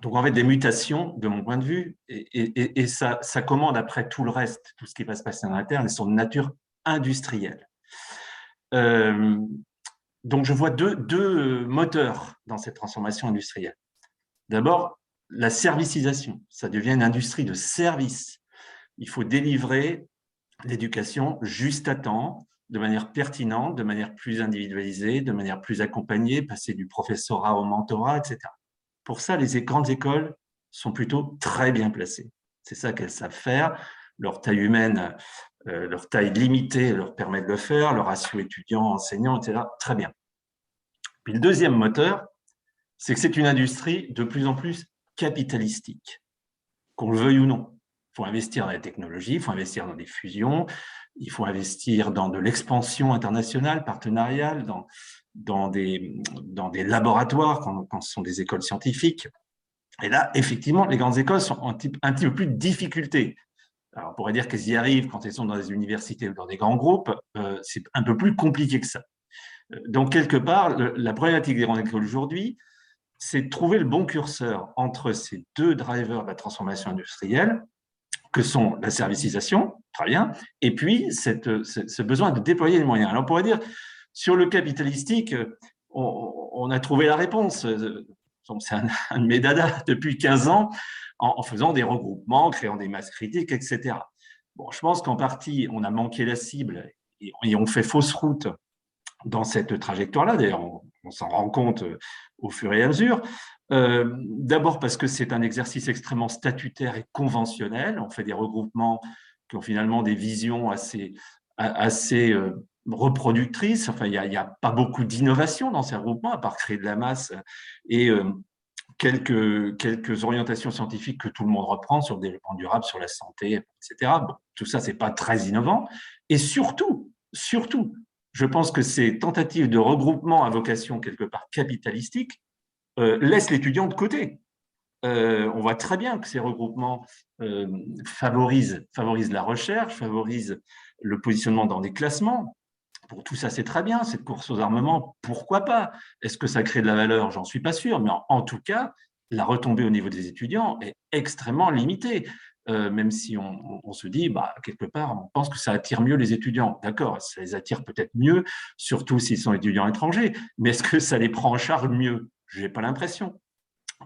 D: Donc, en fait, des mutations, de mon point de vue, et ça commande après tout le reste, tout ce qui va se passer en interne, elles sont de nature industrielle. Donc, je vois deux moteurs dans cette transformation industrielle. D'abord, la servicisation. Ça devient une industrie de service. Il faut délivrer l'éducation juste à temps, de manière pertinente, de manière plus individualisée, de manière plus accompagnée, passer du professorat au mentorat, etc. Pour ça, les grandes écoles sont plutôt très bien placées. C'est ça qu'elles savent faire. Leur taille humaine, leur taille limitée leur permet de le faire, leur ratio étudiants-enseignants, etc. Très bien. Puis le deuxième moteur, c'est que c'est une industrie de plus en plus capitalistique, qu'on le veuille ou non. Il faut investir dans la technologie, il faut investir dans des fusions, il faut investir dans de l'expansion internationale, partenariale, dans des laboratoires quand ce sont des écoles scientifiques. Et là, effectivement, les grandes écoles sont un petit peu plus de difficultés. Alors, on pourrait dire qu'elles y arrivent quand elles sont dans des universités ou dans des grands groupes. C'est un peu plus compliqué que ça. Donc, quelque part, la problématique des grandes écoles aujourd'hui, c'est de trouver le bon curseur entre ces deux drivers de la transformation industrielle, que sont la servicisation, très bien, et puis ce besoin de déployer les moyens. Alors, on pourrait dire, sur le capitalistique, on a trouvé la réponse. C'est un de mes dadas depuis 15 ans, en faisant des regroupements, créant des masses critiques, etc. Bon, je pense qu'en partie, on a manqué la cible et on fait fausse route dans cette trajectoire-là. D'ailleurs, on s'en rend compte au fur et à mesure. D'abord parce que c'est un exercice extrêmement statutaire et conventionnel. On fait des regroupements qui ont finalement des visions assez reproductrices. Enfin, il n'y a pas beaucoup d'innovation dans ces regroupements, à part créer de la masse et quelques orientations scientifiques que tout le monde reprend sur le développement durable, sur la santé, etc. Bon, tout ça, c'est pas très innovant. Et surtout, je pense que ces tentatives de regroupement à vocation quelque part capitalistique laissent l'étudiant de côté. On voit très bien que ces regroupements favorisent la recherche, favorisent le positionnement dans des classements. Pour tout ça, c'est très bien. Cette course aux armements, pourquoi pas? Est-ce que ça crée de la valeur? J'en suis pas sûr. Mais en tout cas, la retombée au niveau des étudiants est extrêmement limitée. Même si on se dit, bah, quelque part, on pense que ça attire mieux les étudiants. D'accord, ça les attire peut-être mieux, surtout s'ils sont étudiants étrangers. Mais est-ce que ça les prend en charge mieux? Je n'ai pas l'impression.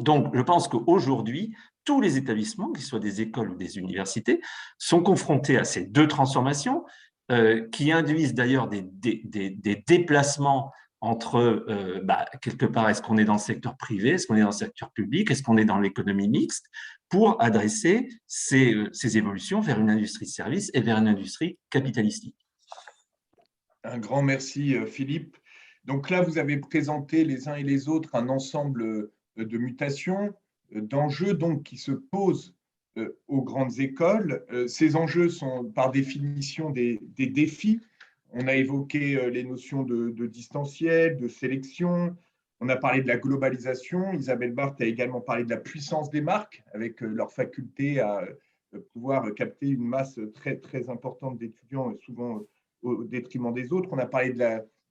D: Donc, je pense qu'aujourd'hui, tous les établissements, qu'ils soient des écoles ou des universités, sont confrontés à ces deux transformations qui induisent d'ailleurs des déplacements entre, quelque part, est-ce qu'on est dans le secteur privé, est-ce qu'on est dans le secteur public, est-ce qu'on est dans l'économie mixte, pour adresser ces évolutions vers une industrie de services et vers une industrie capitalistique.
A: Un grand merci, Philippe. Donc là, vous avez présenté les uns et les autres un ensemble de mutations, d'enjeux donc qui se posent aux grandes écoles. Ces enjeux sont par définition des défis. On a évoqué les notions de distanciel, de sélection. On a parlé de la globalisation. Isabelle Barthes a également parlé de la puissance des marques avec leur faculté à pouvoir capter une masse très, très importante d'étudiants, souvent au détriment des autres. On a parlé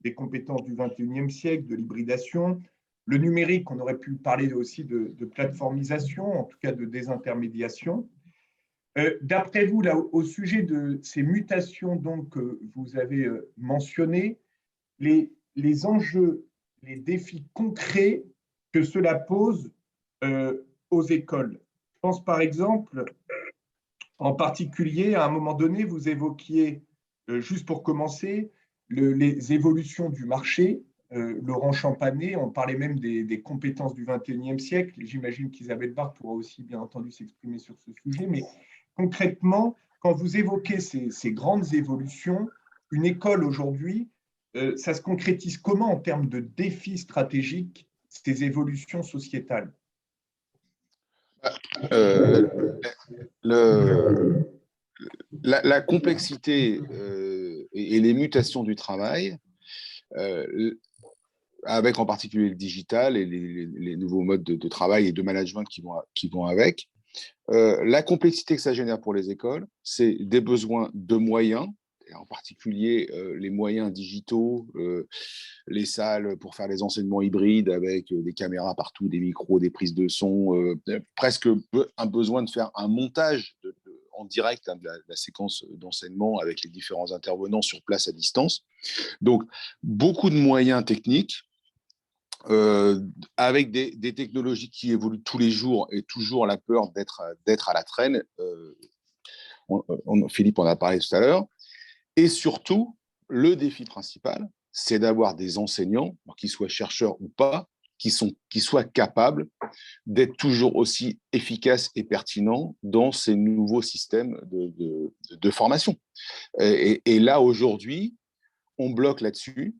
A: des compétences du 21e siècle, de l'hybridation. Le numérique, on aurait pu parler aussi de plateformisation, en tout cas de désintermédiation. D'après vous, là, au sujet de ces mutations donc, que vous avez mentionnées, les enjeux, les défis concrets que cela pose aux écoles. Je pense par exemple, en particulier, à un moment donné, vous évoquiez, juste pour commencer, les évolutions du marché. Laurent Champanet, on parlait même des compétences du 21e siècle. J'imagine qu'Isabelle Barthes pourra aussi, bien entendu, s'exprimer sur ce sujet. Mais concrètement, quand vous évoquez ces grandes évolutions, une école aujourd'hui, ça se concrétise comment en termes de défis stratégiques, ces évolutions sociétales?
B: La complexité et les mutations du travail, avec en particulier le digital et les nouveaux modes de travail et de management qui vont avec. La complexité que ça génère pour les écoles, c'est des besoins de moyens, en particulier les moyens digitaux, les salles pour faire les enseignements hybrides avec des caméras partout, des micros, des prises de son, presque un besoin de faire un montage en direct de la séquence d'enseignement avec les différents intervenants sur place à distance. Donc, beaucoup de moyens techniques, avec des technologies qui évoluent tous les jours et toujours la peur d'être à la traîne. Philippe en a parlé tout à l'heure. Et surtout, le défi principal, c'est d'avoir des enseignants, qu'ils soient chercheurs ou pas, qui soient capables d'être toujours aussi efficaces et pertinents dans ces nouveaux systèmes de formation. Et là, aujourd'hui, on bloque là-dessus.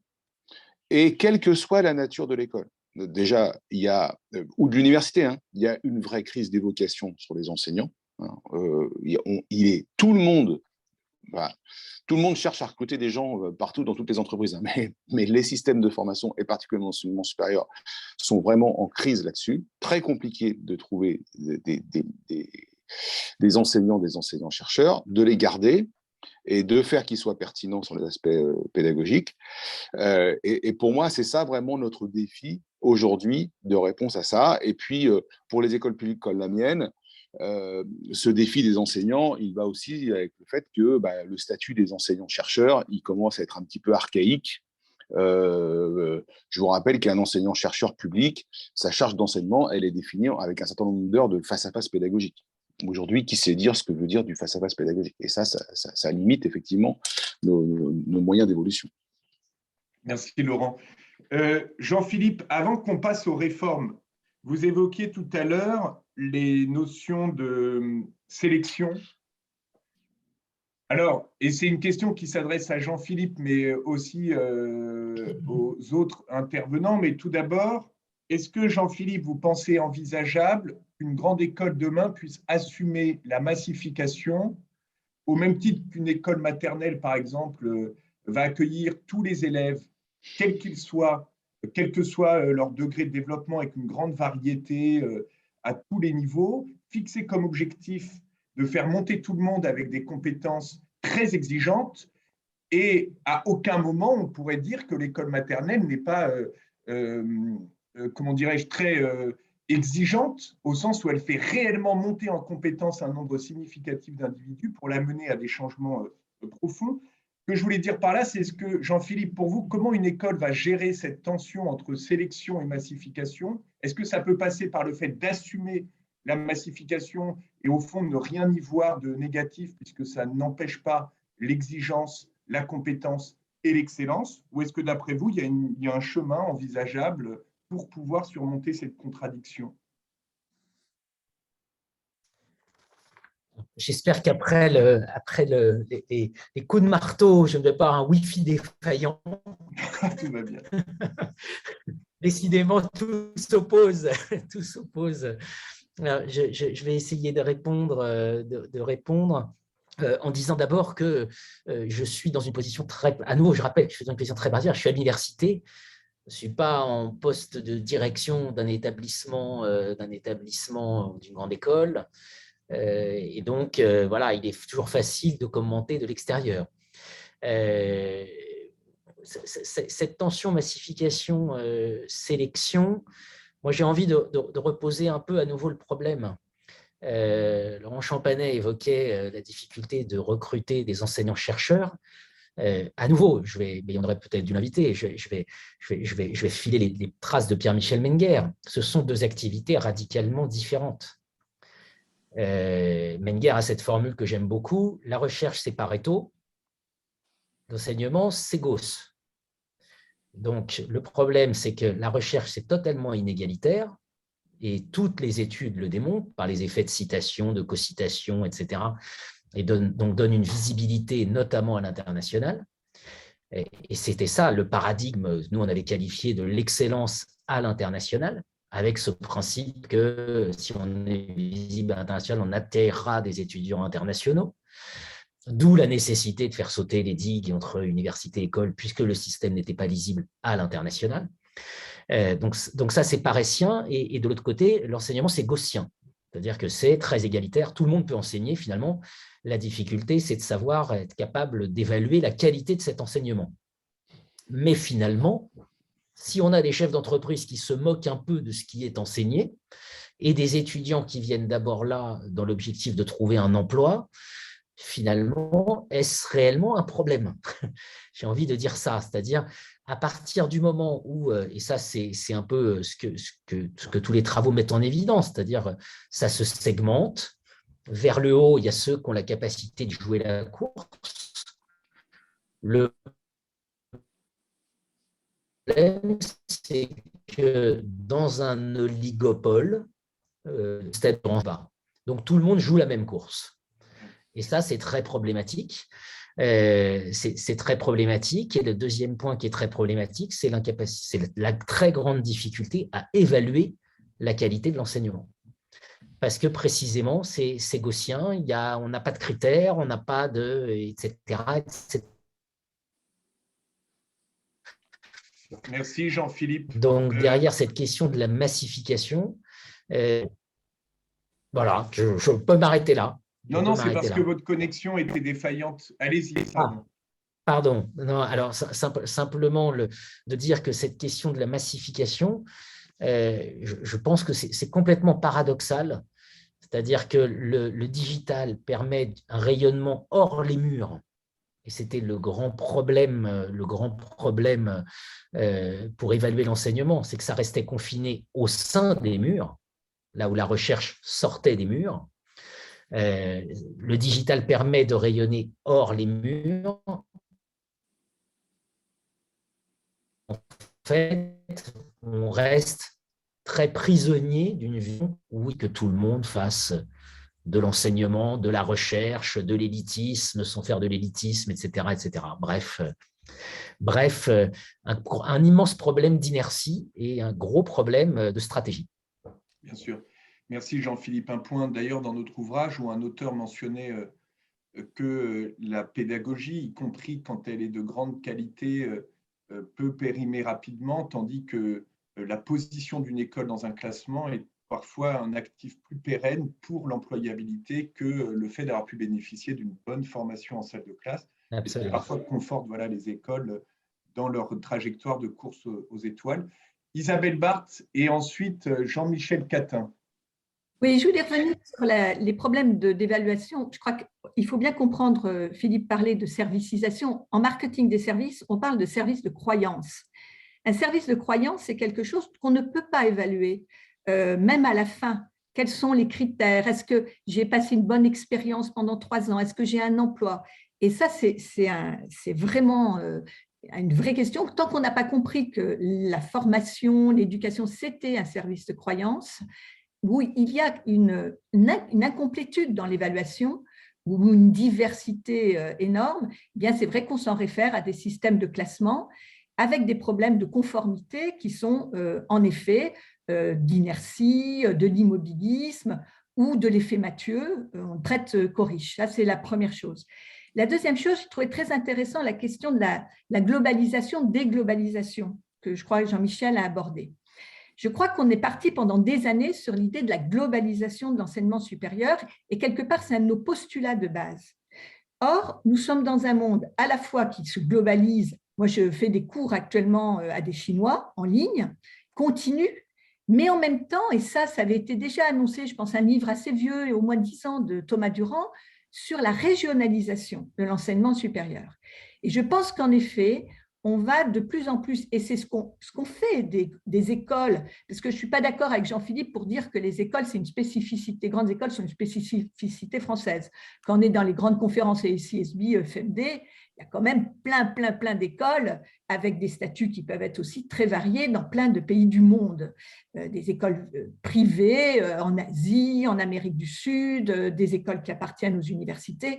B: Et quelle que soit la nature de l'école, déjà, il y a, ou de l'université, il y a une vraie crise des vocations sur les enseignants. Tout le monde cherche à recruter des gens partout dans toutes les entreprises, mais les systèmes de formation, et particulièrement l'enseignement supérieur, sont vraiment en crise là-dessus. Très compliqué de trouver des enseignants-chercheurs, de les garder et de faire qu'ils soient pertinents sur les aspects pédagogiques. Et pour moi, c'est ça vraiment notre défi aujourd'hui de réponse à ça. Et puis, pour les écoles publiques comme la mienne, ce défi des enseignants, il va aussi avec le fait que le statut des enseignants-chercheurs, il commence à être un petit peu archaïque. Je vous rappelle qu'un enseignant-chercheur public, sa charge d'enseignement, elle est définie avec un certain nombre d'heures de face-à-face pédagogique. Aujourd'hui, qui sait dire ce que veut dire du face-à-face pédagogique? Et ça limite effectivement nos moyens d'évolution.
A: Merci Laurent. Jean-Philippe, avant qu'on passe aux réformes, vous évoquiez tout à l'heure les notions de sélection. Alors, et c'est une question qui s'adresse à Jean-Philippe, mais aussi aux autres intervenants. Mais tout d'abord, est-ce que, Jean-Philippe, vous pensez envisageable qu'une grande école demain puisse assumer la massification au même titre qu'une école maternelle, par exemple, va accueillir tous les élèves, quels qu'ils soient, quel que soit leur degré de développement, avec une grande variété à tous les niveaux, fixer comme objectif de faire monter tout le monde avec des compétences très exigeantes, et à aucun moment on pourrait dire que l'école maternelle n'est pas, comment dirais-je, très exigeante, au sens où elle fait réellement monter en compétence un nombre significatif d'individus pour l'amener à des changements profonds. Ce que je voulais dire par là, c'est ce que, Jean-Philippe, pour vous, comment une école va gérer cette tension entre sélection et massification? Est-ce que ça peut passer par le fait d'assumer la massification et au fond ne rien y voir de négatif puisque ça n'empêche pas l'exigence, la compétence et l'excellence? Ou est-ce que d'après vous, il y a un chemin envisageable pour pouvoir surmonter cette contradiction?
F: J'espère qu'après les coups de marteau, je ne vais pas avoir un Wi-Fi défaillant.
A: Tout va bien.
F: Décidément, tout s'oppose. Tout s'oppose. Je vais essayer de répondre, en disant d'abord que je suis dans une position très… À nouveau, je rappelle que je suis dans une position très particulière. Je suis à l'université. Je ne suis pas en poste de direction d'un établissement, d'une grande école. Et donc, voilà, il est toujours facile de commenter de l'extérieur. Cette tension massification-sélection, moi, j'ai envie de reposer un peu à nouveau le problème. Laurent Champanet évoquait la difficulté de recruter des enseignants-chercheurs. À nouveau, mais il y en aurait peut-être dû l'inviter, je vais filer les traces de Pierre-Michel Menger. Ce sont deux activités radicalement différentes. Menger a cette formule que j'aime beaucoup: la recherche, c'est Pareto, l'enseignement, c'est Gauss. Donc, le problème, c'est que la recherche, c'est totalement inégalitaire, et toutes les études le démontrent par les effets de citation, de co-citation, etc., et donc donne une visibilité, notamment à l'international. Et c'était ça le paradigme, nous on avait qualifié de l'excellence à l'international, avec ce principe que si on est visible à l'international, on attirera des étudiants internationaux, d'où la nécessité de faire sauter les digues entre université et école, puisque le système n'était pas lisible à l'international. Donc ça, c'est paressien, et de l'autre côté, l'enseignement, c'est gaussien, c'est-à-dire que c'est très égalitaire, tout le monde peut enseigner finalement. La difficulté, c'est de savoir être capable d'évaluer la qualité de cet enseignement. Mais finalement, si on a des chefs d'entreprise qui se moquent un peu de ce qui est enseigné et des étudiants qui viennent d'abord là dans l'objectif de trouver un emploi, finalement, est-ce réellement un problème? J'ai envie de dire ça, c'est-à-dire à partir du moment où, et ça c'est un peu ce que tous les travaux mettent en évidence, c'est-à-dire ça se segmente. Vers le haut, il y a ceux qui ont la capacité de jouer la course. Le problème, c'est que dans un oligopole, c'est en bas. Donc, tout le monde joue la même course. Et ça, c'est très problématique. C'est très problématique. Et le deuxième point qui est très problématique, c'est la très grande difficulté à évaluer la qualité de l'enseignement. Parce que précisément, c'est gaussien, on n'a pas de critères, on n'a pas de… etc.
A: Merci Jean-Philippe.
F: Donc, derrière cette question de la massification, voilà, je peux m'arrêter là.
A: Non, c'est parce que votre connexion était défaillante. Allez-y.
F: Pardon. Non, alors, simplement de dire que cette question de la massification, je pense que c'est complètement paradoxal, c'est-à-dire que le digital permet un rayonnement hors les murs, et c'était le grand problème pour évaluer l'enseignement, c'est que ça restait confiné au sein des murs, là où la recherche sortait des murs. Le digital permet de rayonner hors les murs. En fait, on reste très prisonnier d'une vision, oui, que tout le monde fasse de l'enseignement, de la recherche, de l'élitisme, sans faire de l'élitisme, etc., etc. Bref, Bref, un immense problème d'inertie et un gros problème de stratégie.
A: Bien sûr. Merci Jean-Philippe. Un point d'ailleurs dans notre ouvrage où un auteur mentionnait que la pédagogie, y compris quand elle est de grande qualité, peut périmer rapidement, tandis que la position d'une école dans un classement est parfois un actif plus pérenne pour l'employabilité que le fait d'avoir pu bénéficier d'une bonne formation en salle de classe. Absolument. Et qui parfois conforte les écoles dans leur trajectoire de course aux étoiles. Isabelle Barthes et ensuite Jean-Michel Catin.
E: Oui, je voulais revenir sur les problèmes d'évaluation. Je crois qu'il faut bien comprendre, Philippe parlait de servicisation. En marketing des services, on parle de service de croyance. Un service de croyance, c'est quelque chose qu'on ne peut pas évaluer, même à la fin. Quels sont les critères? Est-ce que j'ai passé une bonne expérience pendant 3 ans? Est-ce que j'ai un emploi? Et ça, c'est vraiment une vraie question. Tant qu'on n'a pas compris que la formation, l'éducation, c'était un service de croyance, où il y a une incomplétude dans l'évaluation ou une diversité énorme, eh bien c'est vrai qu'on s'en réfère à des systèmes de classement avec des problèmes de conformité qui sont en effet d'inertie, de l'immobilisme ou de l'effet Mathieu, on traite corrige. Ça, c'est la première chose. La deuxième chose, je trouvais très intéressant la question de la globalisation, déglobalisation, que je crois que Jean-Michel a abordé. Je crois qu'on est parti pendant des années sur l'idée de la globalisation de l'enseignement supérieur et quelque part, c'est un de nos postulats de base. Or, nous sommes dans un monde à la fois qui se globalise. Moi, je fais des cours actuellement à des Chinois en ligne, continu, mais en même temps, et ça avait été déjà annoncé, je pense, un livre assez vieux et au moins 10 ans de Thomas Durand, sur la régionalisation de l'enseignement supérieur. Et je pense qu'en effet, on va de plus en plus, et c'est ce qu'on fait des écoles, parce que je ne suis pas d'accord avec Jean-Philippe pour dire que les écoles, c'est une spécificité, les grandes écoles sont une spécificité française. Quand on est dans les grandes conférences CSB, FMD, il y a quand même plein d'écoles avec des statuts qui peuvent être aussi très variés dans plein de pays du monde. Des écoles privées en Asie, en Amérique du Sud, des écoles qui appartiennent aux universités.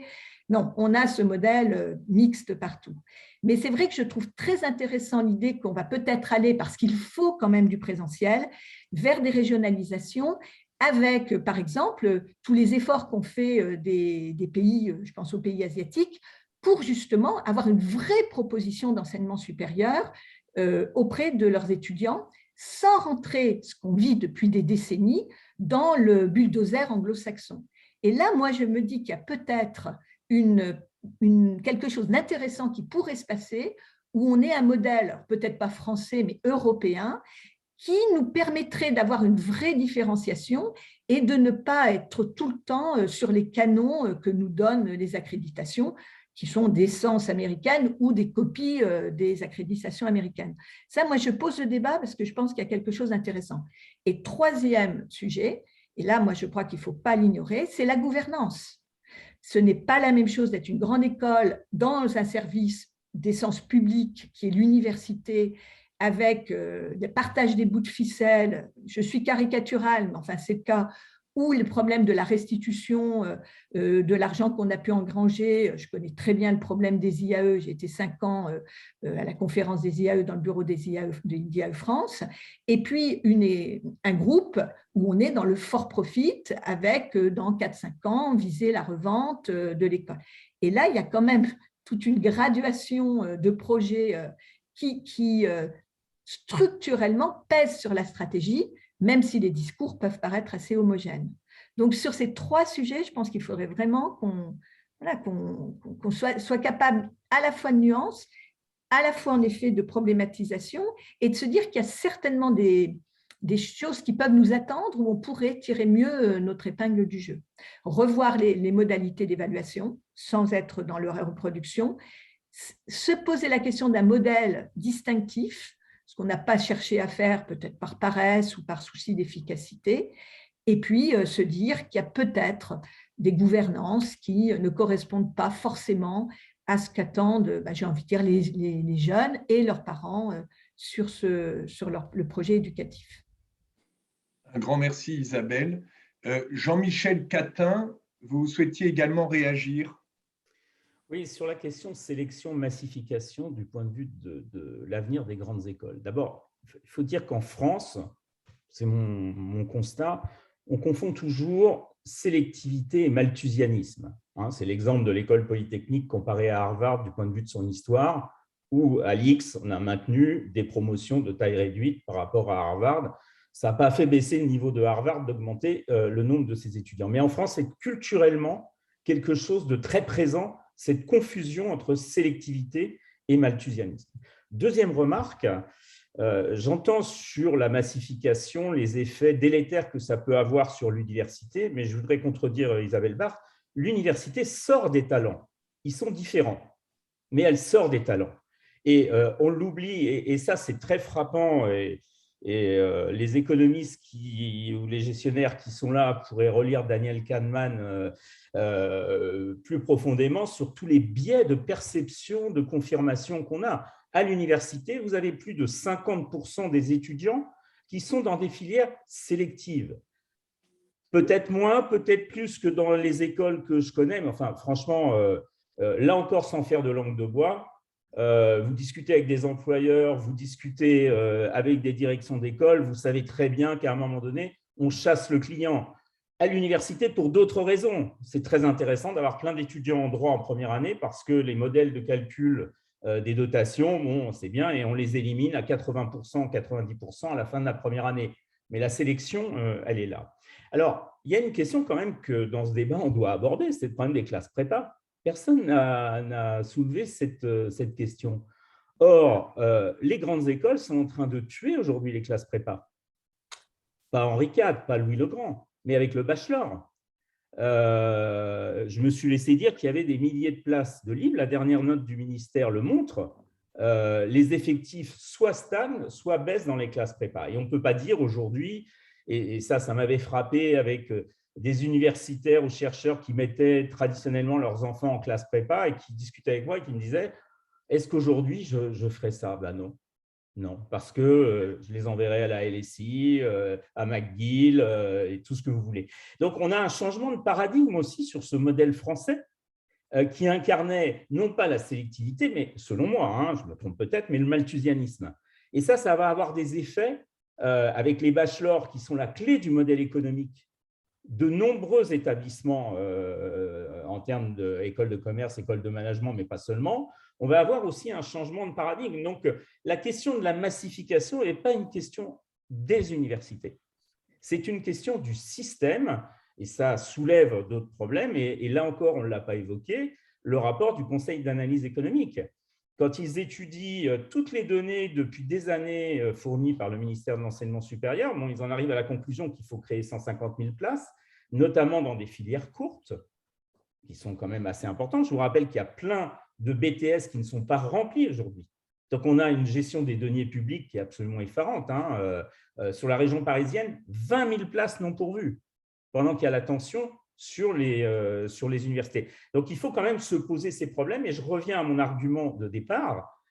E: Non, on a ce modèle mixte partout. Mais c'est vrai que je trouve très intéressant l'idée qu'on va peut-être aller, parce qu'il faut quand même du présentiel, vers des régionalisations avec, par exemple, tous les efforts qu'ont fait des pays, je pense aux pays asiatiques, pour justement avoir une vraie proposition d'enseignement supérieur auprès de leurs étudiants, sans rentrer, ce qu'on vit depuis des décennies, dans le bulldozer anglo-saxon. Et là, moi, je me dis qu'il y a peut-être quelque chose d'intéressant qui pourrait se passer, où on est un modèle, peut-être pas français, mais européen, qui nous permettrait d'avoir une vraie différenciation et de ne pas être tout le temps sur les canons que nous donnent les accréditations, qui sont d'essence américaine ou des copies des accréditations américaines. Ça, moi, je pose le débat parce que je pense qu'il y a quelque chose d'intéressant. Et troisième sujet, et là, moi, je crois qu'il ne faut pas l'ignorer, c'est la gouvernance. Ce n'est pas la même chose d'être une grande école dans un service d'essence publique qui est l'université, avec le partage des bouts de ficelle. Je suis caricaturale, mais enfin, c'est le cas, ou le problème de la restitution de l'argent qu'on a pu engranger. Je connais très bien le problème des IAE. J'ai été 5 ans à la conférence des IAE dans le bureau des IAE France. Et puis, un groupe où on est dans le for profit avec, dans 4-5 ans, viser la revente de l'école. Et là, il y a quand même toute une graduation de projets qui structurellement pèsent sur la stratégie, même si les discours peuvent paraître assez homogènes. Donc, sur ces 3 sujets, je pense qu'il faudrait vraiment qu'on soit capable à la fois de nuances, à la fois en effet de problématisation, et de se dire qu'il y a certainement des choses qui peuvent nous attendre où on pourrait tirer mieux notre épingle du jeu. Revoir les modalités d'évaluation sans être dans leur reproduction, se poser la question d'un modèle distinctif, ce qu'on n'a pas cherché à faire, peut-être par paresse ou par souci d'efficacité, et puis se dire qu'il y a peut-être des gouvernances qui ne correspondent pas forcément à ce qu'attendent, j'ai envie de dire, les jeunes et leurs parents sur le projet éducatif.
A: Un grand merci Isabelle. Jean-Michel Catin, vous souhaitiez également réagir?
C: Oui, sur la question sélection-massification du point de vue de l'avenir des grandes écoles. D'abord, il faut dire qu'en France, c'est mon constat, on confond toujours sélectivité et malthusianisme. C'est l'exemple de l'école polytechnique comparée à Harvard du point de vue de son histoire, où à l'IX, on a maintenu des promotions de taille réduite par rapport à Harvard. Ça n'a pas fait baisser le niveau de Harvard d'augmenter le nombre de ses étudiants. Mais en France, c'est culturellement quelque chose de très présent, cette confusion entre sélectivité et malthusianisme. Deuxième remarque, j'entends sur la massification les effets délétères que ça peut avoir sur l'université, mais je voudrais contredire Isabelle Barthes, l'université sort des talents. Ils sont différents, mais elle sort des talents. Et on l'oublie, et ça c'est très frappant, et les économistes ou les gestionnaires qui sont là pourraient relire Daniel Kahneman plus profondément sur tous les biais de perception, de confirmation qu'on a. À l'université, vous avez plus de 50% des étudiants qui sont dans des filières sélectives. Peut-être moins, peut-être plus que dans les écoles que je connais, mais enfin, franchement, là encore, sans faire de langue de bois, vous discutez avec des employeurs, vous discutez avec des directions d'école, vous savez très bien qu'à un moment donné, on chasse le client. À l'université, pour d'autres raisons, c'est très intéressant d'avoir plein d'étudiants en droit en première année parce que les modèles de calcul des dotations, bon, c'est bien, et on les élimine à 80%, 90% à la fin de la première année. Mais la sélection, elle est là. Alors, il y a une question quand même que dans ce débat, on doit aborder, c'est le problème des classes prépa. Personne n'a soulevé cette question. Or, les grandes écoles sont en train de tuer aujourd'hui les classes prépa. Pas Henri IV, pas Louis le Grand, mais avec le bachelor. Je me suis laissé dire qu'il y avait des milliers de places de libres. La dernière note du ministère le montre. Les effectifs soit stagnent, soit baissent dans les classes prépa. Et on ne peut pas dire aujourd'hui, et ça m'avait frappé avec des universitaires ou chercheurs qui mettaient traditionnellement leurs enfants en classe prépa et qui discutaient avec moi et qui me disaient « Est-ce qu'aujourd'hui, je ferais ça ?» Ben non. Non, parce que je les enverrai à la LSI, à McGill et tout ce que vous voulez. Donc, on a un changement de paradigme aussi sur ce modèle français qui incarnait non pas la sélectivité, mais selon moi, je me trompe peut-être, mais le malthusianisme. Et ça va avoir des effets avec les bachelors qui sont la clé du modèle économique de nombreux établissements en termes d'écoles de commerce, écoles de management, mais pas seulement. On va avoir aussi un changement de paradigme. Donc, la question de la massification n'est pas une question des universités. C'est une question du système, et ça soulève d'autres problèmes. Et là encore, on ne l'a pas évoqué, le rapport du Conseil d'analyse économique. Quand ils étudient toutes les données depuis des années fournies par le ministère de l'Enseignement supérieur, bon, ils en arrivent à la conclusion qu'il faut créer 150 000 places, notamment dans des filières courtes, qui sont quand même assez importantes. Je vous rappelle qu'il y a plein de BTS qui ne sont pas remplis aujourd'hui. Donc, on a une gestion des deniers publics qui est absolument effarante. Sur la région parisienne, 20 000 places non pourvues, pendant qu'il y a la tension sur les universités. Donc, il faut quand même se poser ces problèmes. Et je reviens à mon argument de départ.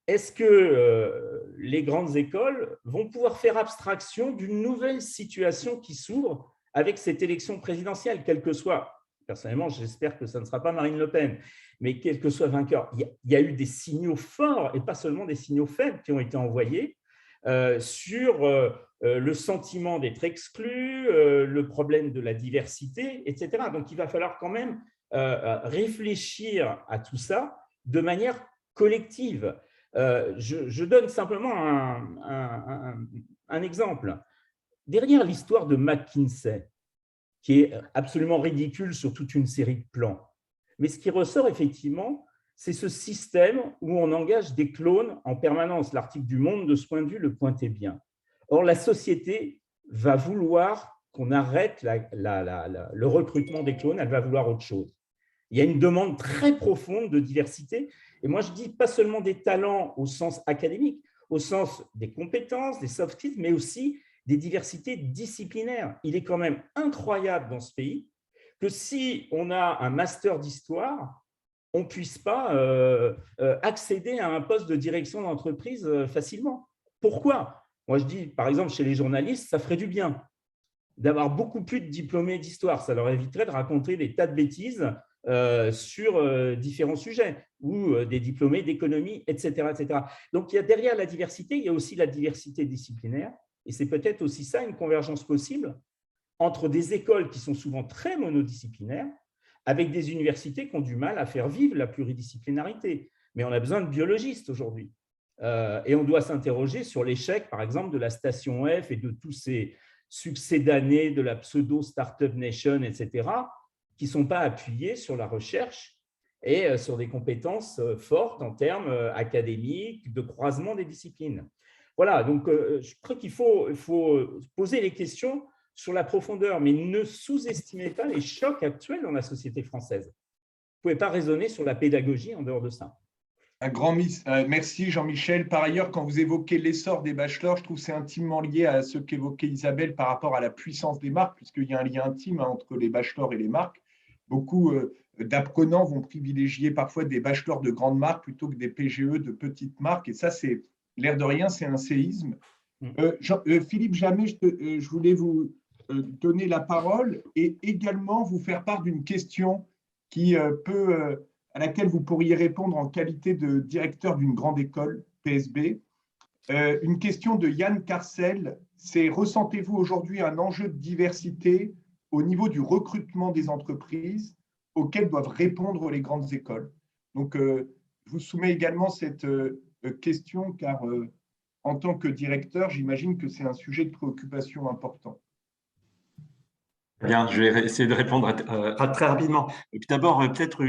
C: Est-ce que les grandes écoles vont pouvoir faire abstraction d'une nouvelle situation qui s'ouvre avec cette élection présidentielle, quelle que soit? Personnellement, j'espère que ça ne sera pas Marine Le Pen, mais quel que soit vainqueur, il y a eu des signaux forts et pas seulement des signaux faibles qui ont été envoyés sur le sentiment d'être exclu, le problème de la diversité, etc. Donc, il va falloir quand même réfléchir à tout ça de manière collective. Je donne simplement un exemple. Derrière l'histoire de McKinsey, qui est absolument ridicule sur toute une série de plans. Mais ce qui ressort effectivement, c'est ce système où on engage des clones en permanence. L'article du Monde, de ce point de vue, le pointait bien. Or, la société va vouloir qu'on arrête le recrutement des clones, elle va vouloir autre chose. Il y a une demande très profonde de diversité. Et moi, je dis pas seulement des talents au sens académique, au sens des compétences, des soft skills, mais aussi des diversités disciplinaires. Il est quand même incroyable dans ce pays que si on a un master d'histoire, on ne puisse pas accéder à un poste de direction d'entreprise facilement. Pourquoi? Moi, je dis, par exemple, chez les journalistes, ça ferait du bien d'avoir beaucoup plus de diplômés d'histoire. Ça leur éviterait de raconter des tas de bêtises sur différents sujets, ou des diplômés d'économie, etc., etc. Donc, derrière la diversité, il y a aussi la diversité disciplinaire, et c'est peut-être aussi ça une convergence possible entre des écoles qui sont souvent très monodisciplinaires, avec des universités qui ont du mal à faire vivre la pluridisciplinarité. Mais on a besoin de biologistes aujourd'hui. Et on doit s'interroger sur l'échec, par exemple, de la Station F et de tous ces succès d'années de la pseudo-startup nation, etc., qui ne sont pas appuyés sur la recherche et sur des compétences fortes en termes académiques, de croisement des disciplines. Voilà, donc je crois qu'il faut poser les questions sur la profondeur, mais ne sous-estimez pas les chocs actuels dans la société française. Vous ne pouvez pas raisonner sur la pédagogie en dehors de ça.
A: Un grand merci Jean-Michel. Par ailleurs, quand vous évoquez l'essor des bachelors, je trouve que c'est intimement lié à ce qu'évoquait Isabelle par rapport à la puissance des marques, puisqu'il y a un lien intime entre les bachelors et les marques. Beaucoup d'apprenants vont privilégier parfois des bachelors de grandes marques plutôt que des PGE de petites marques. Et ça, c'est l'air de rien, c'est un séisme. Philippe Jammet, je voulais vous donner la parole et également vous faire part d'une question qui à laquelle vous pourriez répondre en qualité de directeur d'une grande école, PSB. Une question de Yann Carcel, c'est: ressentez-vous aujourd'hui un enjeu de diversité au niveau du recrutement des entreprises auxquelles doivent répondre les grandes écoles? Donc, je vous soumets également cette question car en tant que directeur, j'imagine que c'est un sujet de préoccupation important.
D: Bien, je vais essayer de répondre très rapidement. D'abord, peut-être,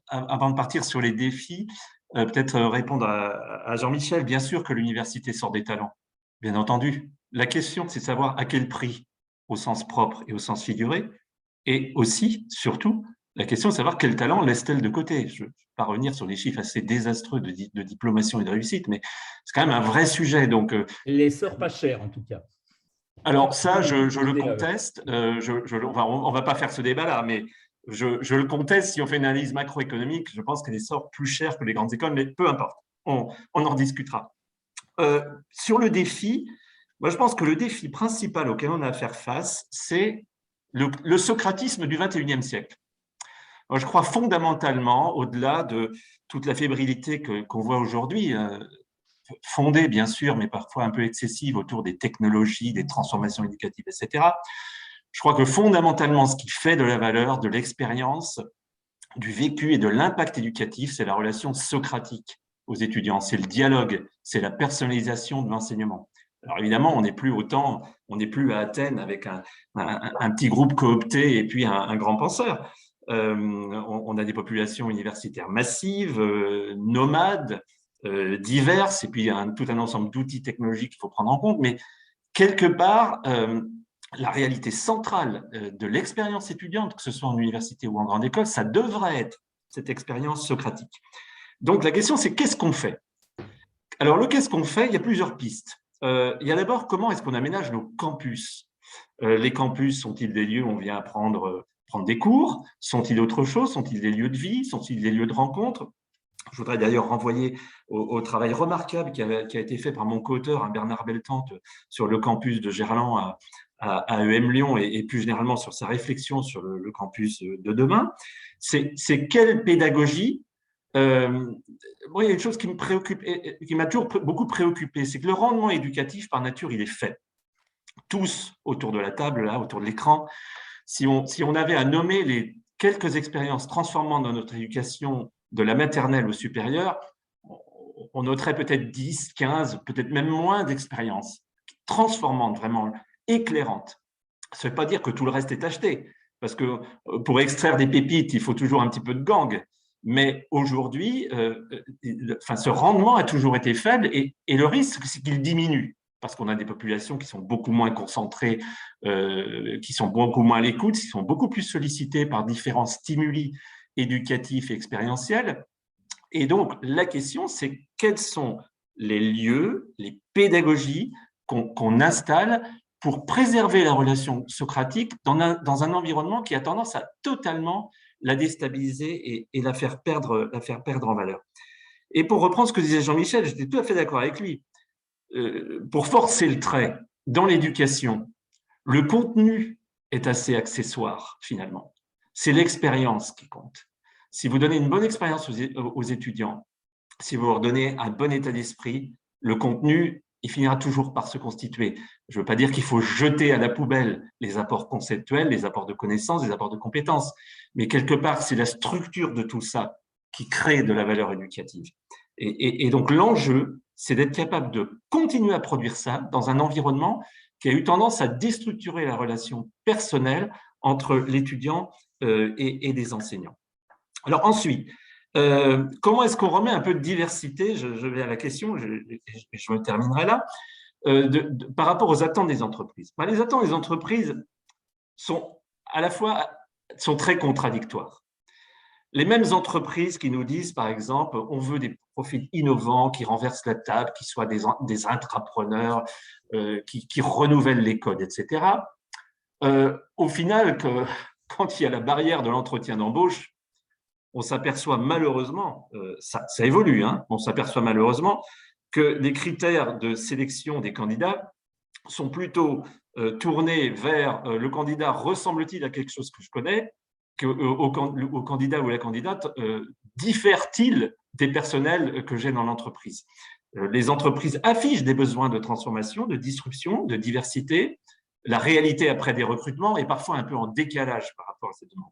D: avant de partir sur les défis, peut-être répondre à Jean-Michel. Bien sûr que l'université sort des talents, bien entendu. La question, c'est de savoir à quel prix, au sens propre et au sens figuré. Et aussi, surtout, la question est de savoir quel talent laisse-t-elle de côté. Je ne vais pas revenir sur les chiffres assez désastreux de diplomation et de réussite, mais c'est quand même un vrai sujet. Donc,
C: l'essor pas cher, en tout cas.
D: Alors ça, je le conteste. On va pas faire ce débat-là, mais je le conteste. Si on fait une analyse macroéconomique, je pense qu'elle sort plus cher que les grandes écoles, mais peu importe, on en rediscutera. Sur le défi, moi je pense que le défi principal auquel on a à faire face, c'est le socratisme du XXIe siècle. Moi, je crois fondamentalement, au-delà de toute la fébrilité qu'on voit aujourd'hui, fondée, bien sûr, mais parfois un peu excessive autour des technologies, des transformations éducatives, etc. Je crois que fondamentalement, ce qui fait de la valeur, de l'expérience, du vécu et de l'impact éducatif, c'est la relation socratique aux étudiants, c'est le dialogue, c'est la personnalisation de l'enseignement. Alors évidemment, on n'est plus à Athènes avec un petit groupe coopté et puis un grand penseur. On a des populations universitaires massives, nomades, diverses, et puis tout un ensemble d'outils technologiques qu'il faut prendre en compte, mais quelque part, la réalité centrale de l'expérience étudiante, que ce soit en université ou en grande école, ça devrait être cette expérience socratique. Donc la question, c'est qu'est-ce qu'on fait? Alors le qu'est-ce qu'on fait, il y a plusieurs pistes. Il y a d'abord comment est-ce qu'on aménage nos campus. Les campus sont-ils des lieux où on vient prendre des cours? Sont-ils autre chose? Sont-ils des lieux de vie? Sont-ils des lieux de rencontre? Je voudrais d'ailleurs renvoyer au travail remarquable qui a été fait par mon co-auteur, Bernard Beltante, sur le campus de Gerland à EM Lyon et plus généralement sur sa réflexion sur le campus de demain. C'est quelle pédagogie? Moi, il y a une chose qui me préoccupe et qui m'a toujours beaucoup préoccupé, c'est que le rendement éducatif, par nature, il est fait. Tous autour de la table, là, autour de l'écran, si on avait à nommer les quelques expériences transformantes dans notre éducation de la maternelle au supérieur, on noterait peut-être 10, 15, peut-être même moins d'expériences transformantes, vraiment éclairantes. Ça ne veut pas dire que tout le reste est acheté, parce que pour extraire des pépites, il faut toujours un petit peu de gang. Mais aujourd'hui, ce rendement a toujours été faible et le risque, c'est qu'il diminue, parce qu'on a des populations qui sont beaucoup moins concentrées, qui sont beaucoup moins à l'écoute, qui sont beaucoup plus sollicitées par différents stimuli éducatifs et expérientiels. Et donc, la question, c'est quels sont les lieux, les pédagogies qu'on installe pour préserver la relation socratique dans un environnement qui a tendance à totalement la déstabiliser et la faire perdre en valeur. Et pour reprendre ce que disait Jean-Michel, j'étais tout à fait d'accord avec lui. Pour forcer le trait, dans l'éducation, le contenu est assez accessoire, finalement. C'est l'expérience qui compte. si vous donnez une bonne expérience aux étudiants, si vous leur donnez un bon état d'esprit, le contenu, il finira toujours par se constituer. Je ne veux pas dire qu'il faut jeter à la poubelle les apports conceptuels, les apports de connaissances, les apports de compétences, mais quelque part, c'est la structure de tout ça qui crée de la valeur éducative. Et donc, l'enjeu, c'est d'être capable de continuer à produire ça dans un environnement qui a eu tendance à déstructurer la relation personnelle entre l'étudiant et les enseignants. Alors ensuite, comment est-ce qu'on remet un peu de diversité? Je vais à la question, je me terminerai là. Par rapport aux attentes des entreprises. Les attentes des entreprises sont à la fois très contradictoires. Les mêmes entreprises qui nous disent, par exemple, on veut des profils innovants, qui renversent la table, qui soient des intrapreneurs, qui renouvellent les codes, etc. Au final, quand il y a la barrière de l'entretien d'embauche, on s'aperçoit malheureusement, ça évolue, hein, on s'aperçoit malheureusement que les critères de sélection des candidats sont plutôt tournés vers le candidat ressemble-t-il à quelque chose que je connais, au candidat ou la candidate diffère-t-il des personnels que j'ai dans l'entreprise. Les entreprises affichent des besoins de transformation, de disruption, de diversité. La réalité après des recrutements est parfois un peu en décalage par rapport à ces demandes.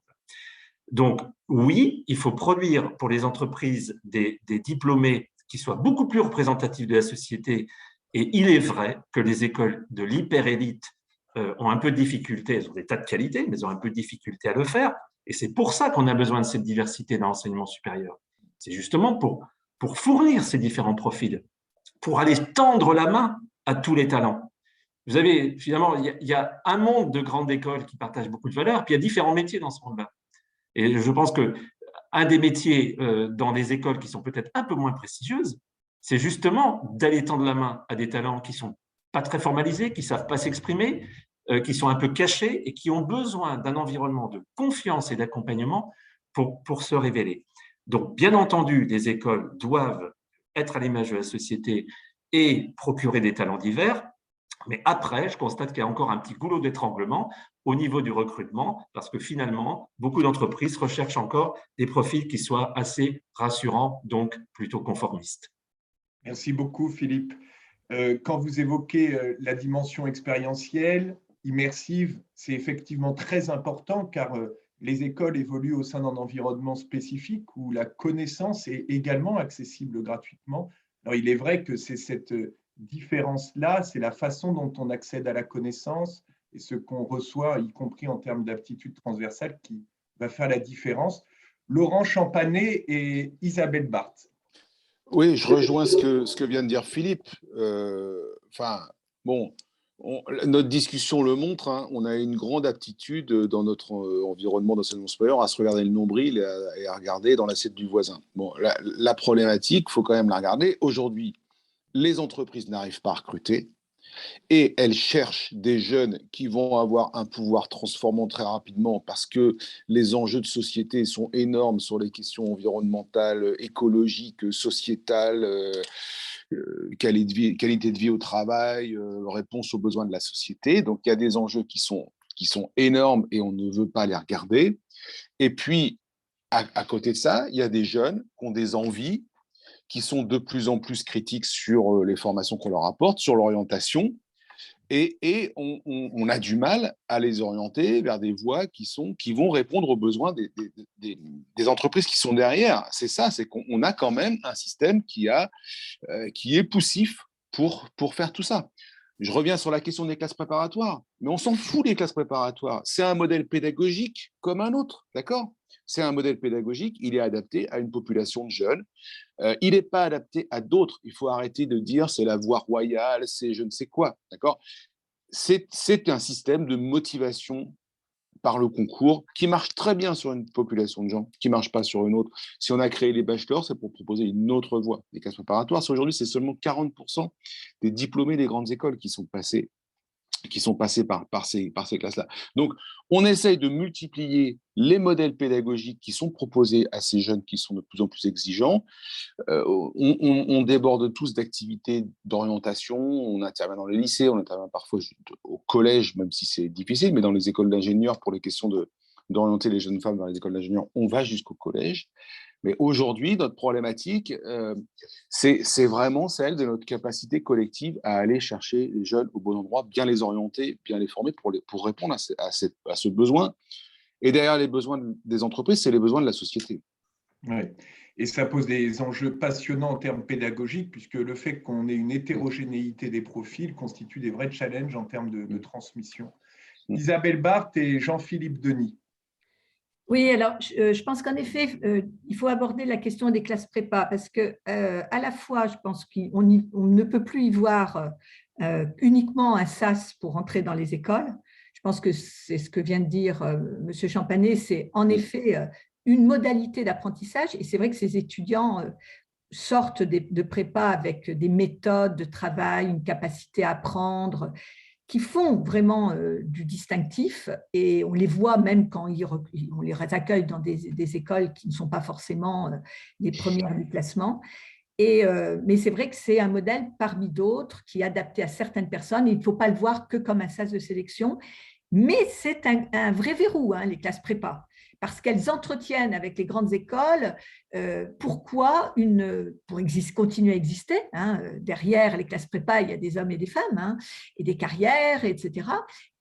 D: Donc, oui, il faut produire pour les entreprises des diplômés qui soient beaucoup plus représentatifs de la société. Et il est vrai que les écoles de l'hyper-élite ont un peu de difficulté, elles ont des tas de qualités, mais elles ont un peu de difficulté à le faire. Et c'est pour ça qu'on a besoin de cette diversité dans l'enseignement supérieur. C'est justement pour fournir ces différents profils, pour aller tendre la main à tous les talents. Vous avez, finalement, il y a un monde de grandes écoles qui partagent beaucoup de valeurs, puis il y a différents métiers dans ce monde-là. Et je pense qu'un des métiers dans des écoles qui sont peut-être un peu moins prestigieuses, c'est justement d'aller tendre la main à des talents qui ne sont pas très formalisés, qui ne savent pas s'exprimer, qui sont un peu cachés et qui ont besoin d'un environnement de confiance et d'accompagnement pour se révéler. Donc, bien entendu, les écoles doivent être à l'image de la société et procurer des talents divers. Mais après, je constate qu'il y a encore un petit goulot d'étranglement au niveau du recrutement, parce que finalement, beaucoup d'entreprises recherchent encore des profils qui soient assez rassurants, donc plutôt conformistes.
A: Merci beaucoup, Philippe. Quand vous évoquez la dimension expérientielle, immersive, c'est effectivement très important car les écoles évoluent au sein d'un environnement spécifique où la connaissance est également accessible gratuitement. Alors, il est vrai que c'est cette différence-là, c'est la façon dont on accède à la connaissance et ce qu'on reçoit, y compris en termes d'aptitude transversale, qui va faire la différence. Laurent Champanet et Isabelle Barthes.
B: Oui, je rejoins ce que vient de dire Philippe. Notre discussion le montre, hein, on a une grande aptitude dans notre environnement d'enseignement supérieur à se regarder le nombril et à regarder dans l'assiette du voisin. Bon, la problématique, il faut quand même la regarder. Aujourd'hui, les entreprises n'arrivent pas à recruter et elles cherchent des jeunes qui vont avoir un pouvoir transformant très rapidement parce que les enjeux de société sont énormes sur les questions environnementales, écologiques, sociétales, qualité de vie au travail, réponse aux besoins de la société. Donc, il y a des enjeux qui sont énormes et on ne veut pas les regarder. Et puis, à côté de ça, il y a des jeunes qui ont des envies, qui sont de plus en plus critiques sur les formations qu'on leur apporte, sur l'orientation. Et on a du mal à les orienter vers des voies qui vont répondre aux besoins des entreprises qui sont derrière. C'est ça, c'est qu'on a quand même un système qui est poussif pour faire tout ça. Je reviens sur la question des classes préparatoires, mais on s'en fout des classes préparatoires. C'est un modèle pédagogique comme un autre, d'accord ? C'est un modèle pédagogique, il est adapté à une population de jeunes. Il n'est pas adapté à d'autres. Il faut arrêter de dire c'est la voie royale, c'est je ne sais quoi, d'accord ? C'est un système de motivation par le concours qui marche très bien sur une population de gens, qui ne marche pas sur une autre. Si on a créé les bachelors, c'est pour proposer une autre voie. Les classes préparatoires, aujourd'hui, c'est seulement 40% des diplômés des grandes écoles qui sont passés par ces classes-là. Donc, on essaye de multiplier les modèles pédagogiques qui sont proposés à ces jeunes qui sont de plus en plus exigeants. On déborde tous d'activités d'orientation, on intervient dans les lycées, on intervient parfois au collège, même si c'est difficile, mais dans les écoles d'ingénieurs pour les questions d'orienter les jeunes femmes vers les écoles d'ingénieurs, on va jusqu'au collège. Mais aujourd'hui, notre problématique, c'est vraiment celle de notre capacité collective à aller chercher les jeunes au bon endroit, bien les orienter, bien les former pour répondre à ce besoin. Et derrière les besoins des entreprises, c'est les besoins de la société.
A: Ouais. Et ça pose des enjeux passionnants en termes pédagogiques, puisque le fait qu'on ait une hétérogénéité des profils constitue des vrais challenges en termes de transmission. Isabelle Barthes et Jean-Philippe Denis.
E: Oui, alors je pense qu'en effet, il faut aborder la question des classes prépa parce que à la fois, je pense qu'on ne peut plus y voir uniquement un SAS pour entrer dans les écoles. Je pense que c'est ce que vient de dire M. Champanet, c'est en effet une modalité d'apprentissage et c'est vrai que ces étudiants sortent de prépa avec des méthodes de travail, une capacité à apprendre, qui font vraiment du distinctif et on les voit même quand on les accueille dans des écoles qui ne sont pas forcément les premières du classement. Mais c'est vrai que c'est un modèle parmi d'autres qui est adapté à certaines personnes. Il ne faut pas le voir que comme un SAS de sélection, mais c'est un vrai verrou, hein, les classes prépa, parce qu'elles entretiennent avec les grandes écoles pourquoi pour continuer à exister. Hein, derrière les classes prépa, il y a des hommes et des femmes, hein, et des carrières, etc.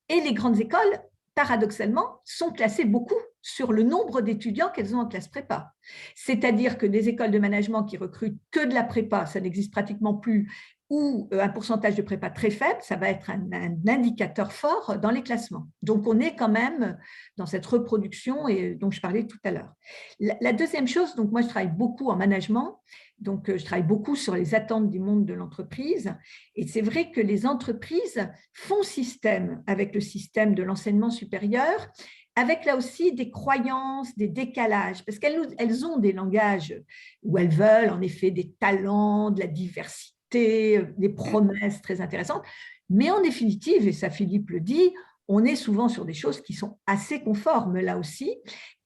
E: Et les grandes écoles, paradoxalement, sont classées beaucoup sur le nombre d'étudiants qu'elles ont en classe prépa. C'est-à-dire que des écoles de management qui recrutent que de la prépa, ça n'existe pratiquement plus, ou un pourcentage de prépa très faible, ça va être un indicateur fort dans les classements. Donc, on est quand même dans cette reproduction dont je parlais tout à l'heure. La deuxième chose, donc moi, je travaille beaucoup en management, donc je travaille beaucoup sur les attentes du monde de l'entreprise, et c'est vrai que les entreprises font système avec le système de l'enseignement supérieur, avec là aussi des croyances, des décalages, parce qu'elles ont des langages où elles veulent en effet des talents, de la diversité, des promesses très intéressantes, mais en définitive, et ça Philippe le dit, on est souvent sur des choses qui sont assez conformes là aussi.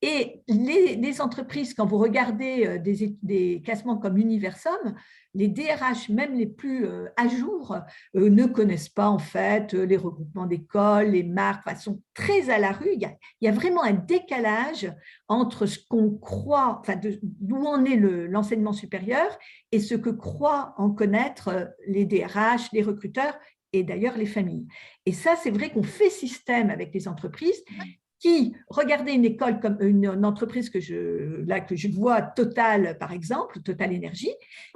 E: Et les entreprises, quand vous regardez des classements comme Universum, les DRH, même les plus à jour, ne connaissent pas en fait les regroupements d'écoles, les marques, enfin, sont très à la rue. Il y a vraiment un décalage entre ce qu'on croit, enfin, d'où en est l'enseignement supérieur et ce que croient en connaître les DRH, les recruteurs et d'ailleurs les familles. Et ça, c'est vrai qu'on fait système avec les entreprises qui, regardez une école comme une entreprise que je vois, Total par exemple, Total Énergie,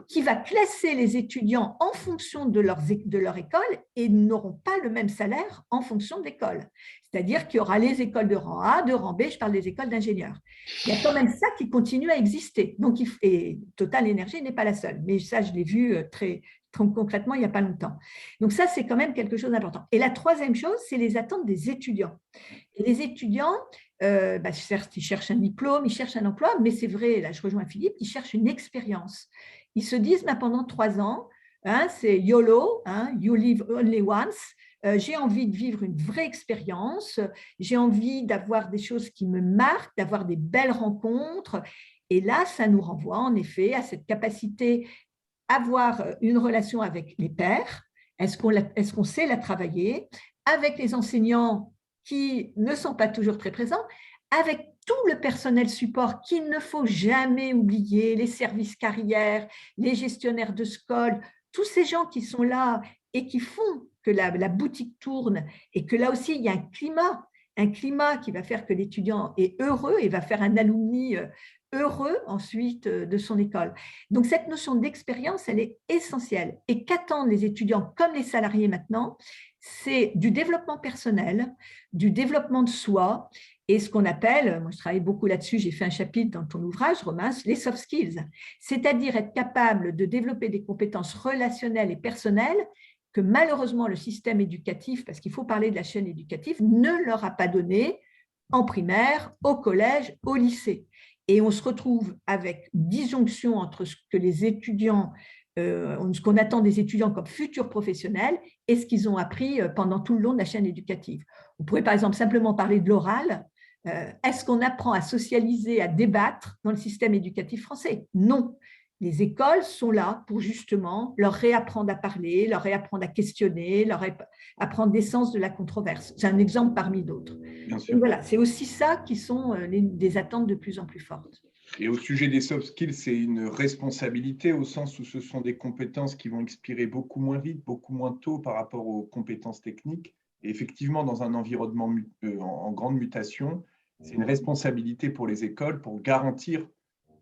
E: qui va classer les étudiants en fonction de leur école et n'auront pas le même salaire en fonction de l'école. C'est-à-dire qu'il y aura les écoles de rang A, de rang B, je parle des écoles d'ingénieurs. Il y a quand même ça qui continue à exister. Donc, et Total Énergie n'est pas la seule, mais ça, je l'ai vu très concrètement il n'y a pas longtemps. Donc ça, c'est quand même quelque chose d'important. Et la troisième chose, c'est les attentes des étudiants. Et les étudiants, certes, ils cherchent un diplôme, ils cherchent un emploi, mais c'est vrai, là je rejoins Philippe, ils cherchent une expérience. Ils se disent, pendant 3 ans, hein, c'est YOLO, hein, you live only once, j'ai envie de vivre une vraie expérience, j'ai envie d'avoir des choses qui me marquent, d'avoir des belles rencontres. Et là, ça nous renvoie en effet à cette capacité avoir une relation avec les pairs, est-ce qu'on sait la travailler, avec les enseignants qui ne sont pas toujours très présents, avec tout le personnel support qu'il ne faut jamais oublier, les services carrières, les gestionnaires de SCOL, tous ces gens qui sont là et qui font que la boutique tourne et que là aussi il y a un climat qui va faire que l'étudiant est heureux et va faire un alumni heureux ensuite de son école. Donc, cette notion d'expérience, elle est essentielle. Et qu'attendent les étudiants comme les salariés maintenant? C'est du développement personnel, du développement de soi et ce qu'on appelle, moi je travaille beaucoup là-dessus, j'ai fait un chapitre dans ton ouvrage, Romain, les soft skills, c'est-à-dire être capable de développer des compétences relationnelles et personnelles que malheureusement le système éducatif, parce qu'il faut parler de la chaîne éducative, ne leur a pas donné en primaire, au collège, au lycée. Et on se retrouve avec une disjonction entre ce que les étudiants, ce qu'on attend des étudiants comme futurs professionnels et ce qu'ils ont appris pendant tout le long de la chaîne éducative. On pourrait par exemple simplement parler de l'oral. Est-ce qu'on apprend à socialiser, à débattre dans le système éducatif français? Non. les écoles sont là pour justement leur réapprendre à parler, leur réapprendre à questionner, leur apprendre l'essence de la controverse. C'est un exemple parmi d'autres.
A: Bien sûr.
E: Donc voilà, c'est aussi ça qui sont des attentes de plus en plus fortes.
A: Et au sujet des soft skills, c'est une responsabilité au sens où ce sont des compétences qui vont expirer beaucoup moins vite, beaucoup moins tôt par rapport aux compétences techniques. Et effectivement, dans un environnement en grande mutation, c'est une responsabilité pour les écoles pour garantir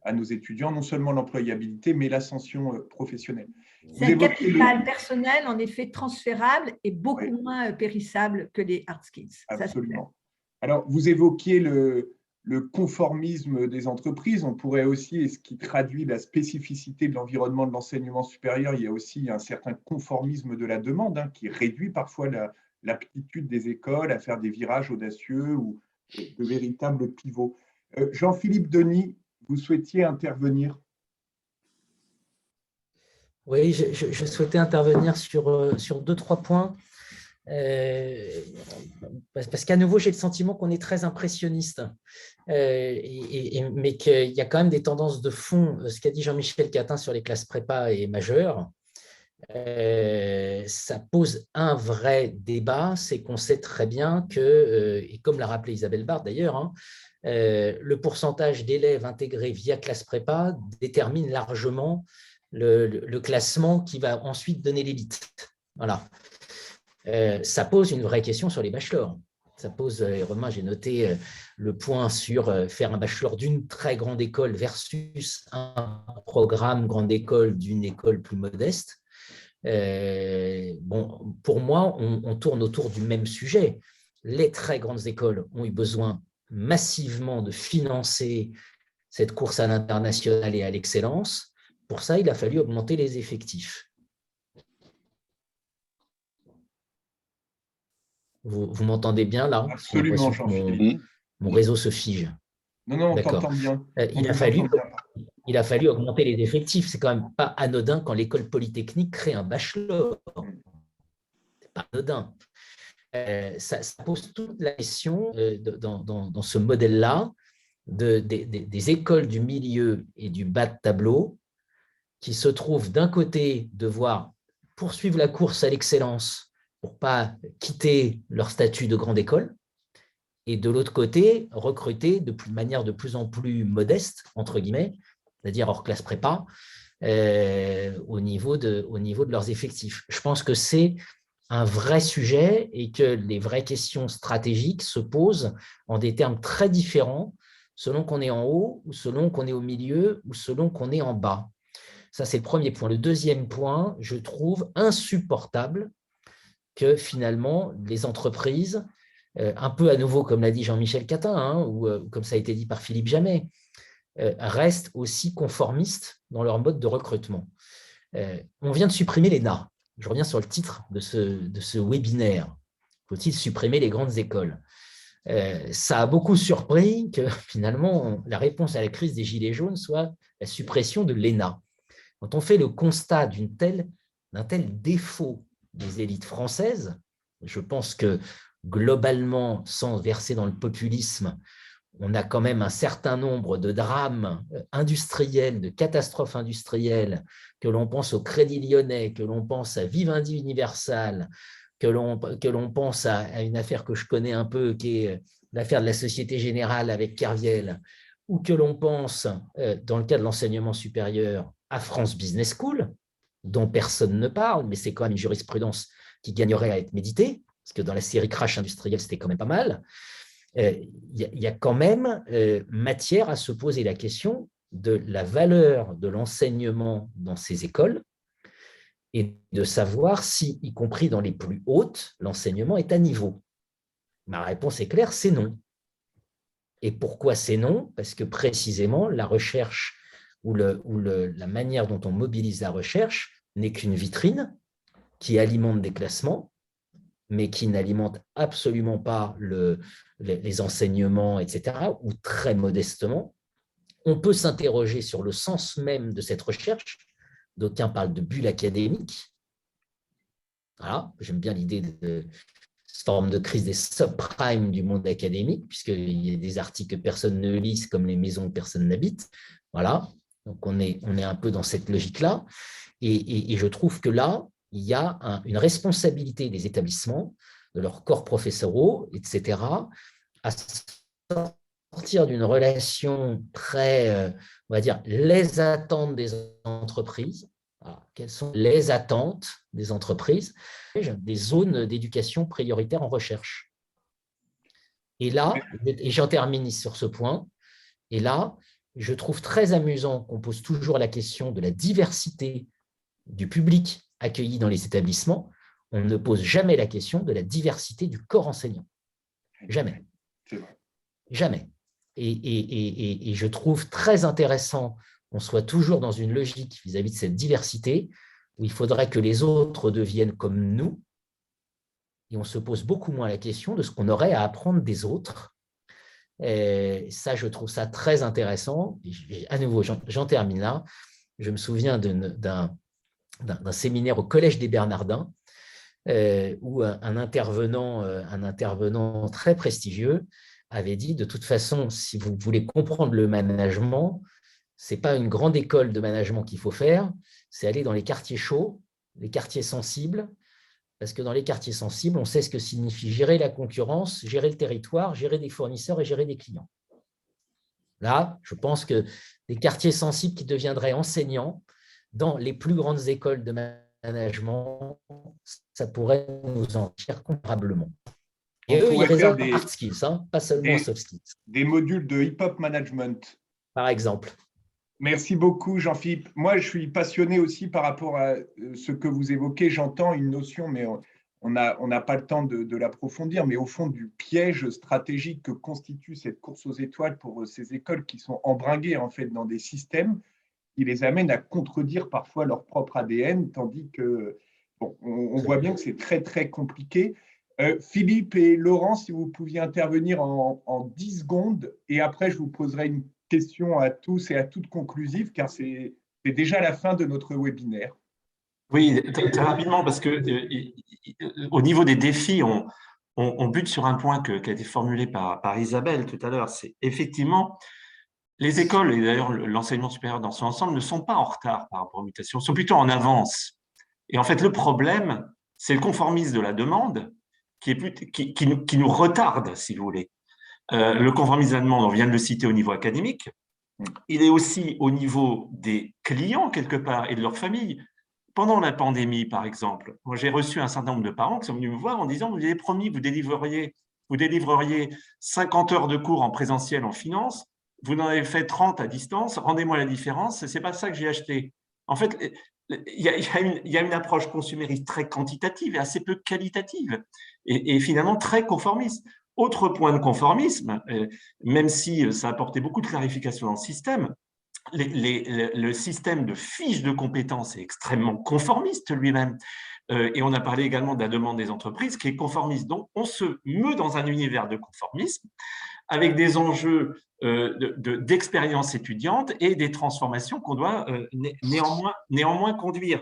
A: à nos étudiants non seulement l'employabilité, mais l'ascension professionnelle.
E: C'est un capital personnel, en effet, transférable et beaucoup moins périssable que les hard skills.
A: Absolument. Alors, vous évoquiez le conformisme des entreprises. On pourrait aussi, et ce qui traduit la spécificité de l'environnement de l'enseignement supérieur, il y a aussi un certain conformisme de la demande qui réduit parfois l'aptitude des écoles à faire des virages audacieux ou de véritables pivots. Jean-Philippe Denis, vous souhaitiez intervenir?
F: Oui, je souhaitais intervenir sur 2-3 points. Parce qu'à nouveau, j'ai le sentiment qu'on est très impressionniste, mais qu'il y a quand même des tendances de fond. Ce qu'a dit Jean-Michel Catin sur les classes prépa et majeures, ça pose un vrai débat. C'est qu'on sait très bien que, et comme l'a rappelé Isabelle Barthes d'ailleurs, le pourcentage d'élèves intégrés via classe prépa détermine largement le classement qui va ensuite donner l'élite. Voilà. Ça pose une vraie question sur les bachelors. Ça pose, Romain, j'ai noté le point sur faire un bachelor d'une très grande école versus un programme grande école d'une école plus modeste. Bon, pour moi, on tourne autour du même sujet. Les très grandes écoles ont eu besoin massivement de financer cette course à l'international et à l'excellence. Pour ça, il a fallu augmenter les effectifs. Vous m'entendez bien là?
A: Absolument, Jean-Philippe.
F: Mon réseau se fige.
A: Non, on t'entend bien.
F: Il a fallu augmenter les effectifs. C'est quand même pas anodin quand l'école polytechnique crée un bachelor. C'est pas anodin. Ça pose toute la question dans ce modèle-là des écoles du milieu et du bas de tableau qui se trouvent d'un côté devoir poursuivre la course à l'excellence pour ne pas quitter leur statut de grande école, et de l'autre côté, recruter de manière de plus en plus modeste, entre guillemets, c'est-à-dire hors classe prépa, au niveau de leurs effectifs. Je pense que c'est un vrai sujet et que les vraies questions stratégiques se posent en des termes très différents selon qu'on est en haut, ou selon qu'on est au milieu, ou selon qu'on est en bas. Ça, c'est le premier point. Le deuxième point, je trouve insupportable que finalement, les entreprises, un peu à nouveau, comme l'a dit Jean-Michel Catin, ou comme ça a été dit par Philippe Jamet, restent aussi conformistes dans leur mode de recrutement. On vient de supprimer l'ENA. Je reviens sur le titre de ce webinaire. Faut-il supprimer les grandes écoles? Ça a beaucoup surpris que finalement, la réponse à la crise des Gilets jaunes soit la suppression de l'ENA. Quand on fait le constat d'un tel défaut des élites françaises, je pense que globalement, sans verser dans le populisme, on a quand même un certain nombre de drames industriels, de catastrophes industrielles, que l'on pense au Crédit Lyonnais, que l'on pense à Vivendi Universal, que l'on pense à une affaire que je connais un peu, qui est l'affaire de la Société Générale avec Kerviel, ou que l'on pense, dans le cas de l'enseignement supérieur, à France Business School, dont personne ne parle, mais c'est quand même une jurisprudence qui gagnerait à être méditée, parce que dans la série Crash industriel, c'était quand même pas mal. Il y a quand même matière à se poser la question de la valeur de l'enseignement dans ces écoles et de savoir si, y compris dans les plus hautes, l'enseignement est à niveau. Ma réponse est claire, c'est non. Et pourquoi c'est non? Parce que précisément, la recherche ou la manière dont on mobilise la recherche n'est qu'une vitrine qui alimente des classements, mais qui n'alimente absolument pas les enseignements, etc., ou très modestement. On peut s'interroger sur le sens même de cette recherche. D'aucuns parlent de bulle académique. Voilà, j'aime bien l'idée de cette forme de crise des subprimes du monde académique, puisqu'il y a des articles que personne ne lit, comme les maisons que personne n'habite. Voilà. Donc, on est un peu dans cette logique-là. Et je trouve que là, il y a une responsabilité des établissements, de leurs corps professoraux, etc., à sortir d'une relation très, on va dire, les attentes des entreprises. Alors, quelles sont les attentes des entreprises? Des zones d'éducation prioritaires en recherche. Et là, et j'en termine sur ce point, et là, je trouve très amusant qu'on pose toujours la question de la diversité du public accueilli dans les établissements. On ne pose jamais la question de la diversité du corps enseignant. Jamais. Jamais. Et je trouve très intéressant qu'on soit toujours dans une logique vis-à-vis de cette diversité où il faudrait que les autres deviennent comme nous, et on se pose beaucoup moins la question de ce qu'on aurait à apprendre des autres. Et ça, je trouve ça très intéressant. Et à nouveau, j'en termine là. Je me souviens d'un séminaire au Collège des Bernardins où un intervenant très prestigieux avait dit, de toute façon, si vous voulez comprendre le management, ce n'est pas une grande école de management qu'il faut faire, c'est aller dans les quartiers chauds, les quartiers sensibles, parce que dans les quartiers sensibles, on sait ce que signifie gérer la concurrence, gérer le territoire, gérer des fournisseurs et gérer des clients. Là, je pense que des quartiers sensibles qui deviendraient enseignants dans les plus grandes écoles de management, ça pourrait nous en tirer comparablement. Et eux, ils réservent hard skills, pas seulement soft skills.
A: Des modules de hip-hop management.
F: Par exemple.
A: Merci beaucoup, Jean-Philippe. Moi, je suis passionné aussi par rapport à ce que vous évoquez. J'entends une notion, mais on n'a pas le temps de l'approfondir, mais au fond, du piège stratégique que constitue cette course aux étoiles pour ces écoles qui sont embringuées en fait dans des systèmes qui les amènent à contredire parfois leur propre ADN, tandis que on voit bien que c'est très, très compliqué. Philippe et Laurent, si vous pouviez intervenir en 10 secondes, et après, je vous poserai une question à tous et à toutes conclusive, car c'est déjà la fin de notre webinaire.
D: Oui, très rapidement, parce que au niveau des défis, on bute sur un point qui a été formulé par Isabelle tout à l'heure. C'est effectivement, les écoles, et d'ailleurs l'enseignement supérieur dans son ensemble, ne sont pas en retard par rapport aux mutations, sont plutôt en avance. Et en fait, le problème, c'est le conformisme de la demande qui nous retarde, si vous voulez. Le conformisme de la demande, on vient de le citer au niveau académique, il est aussi au niveau des clients, quelque part, et de leur famille. Pendant la pandémie, par exemple, moi j'ai reçu un certain nombre de parents qui sont venus me voir en disant: vous avez promis, vous délivreriez 50 heures de cours en présentiel en finance, vous en avez fait 30 à distance, rendez-moi la différence, ce n'est pas ça que j'ai acheté. En fait, il y a une approche consumériste très quantitative et assez peu qualitative, et finalement très conformiste. Autre point de conformisme, même si ça a apporté beaucoup de clarification dans le système, le système de fiches de compétences est extrêmement conformiste lui-même. Et on a parlé également de la demande des entreprises qui est conformiste. Donc, on se meut dans un univers de conformisme avec des enjeux d'expérience étudiante et des transformations qu'on doit néanmoins conduire.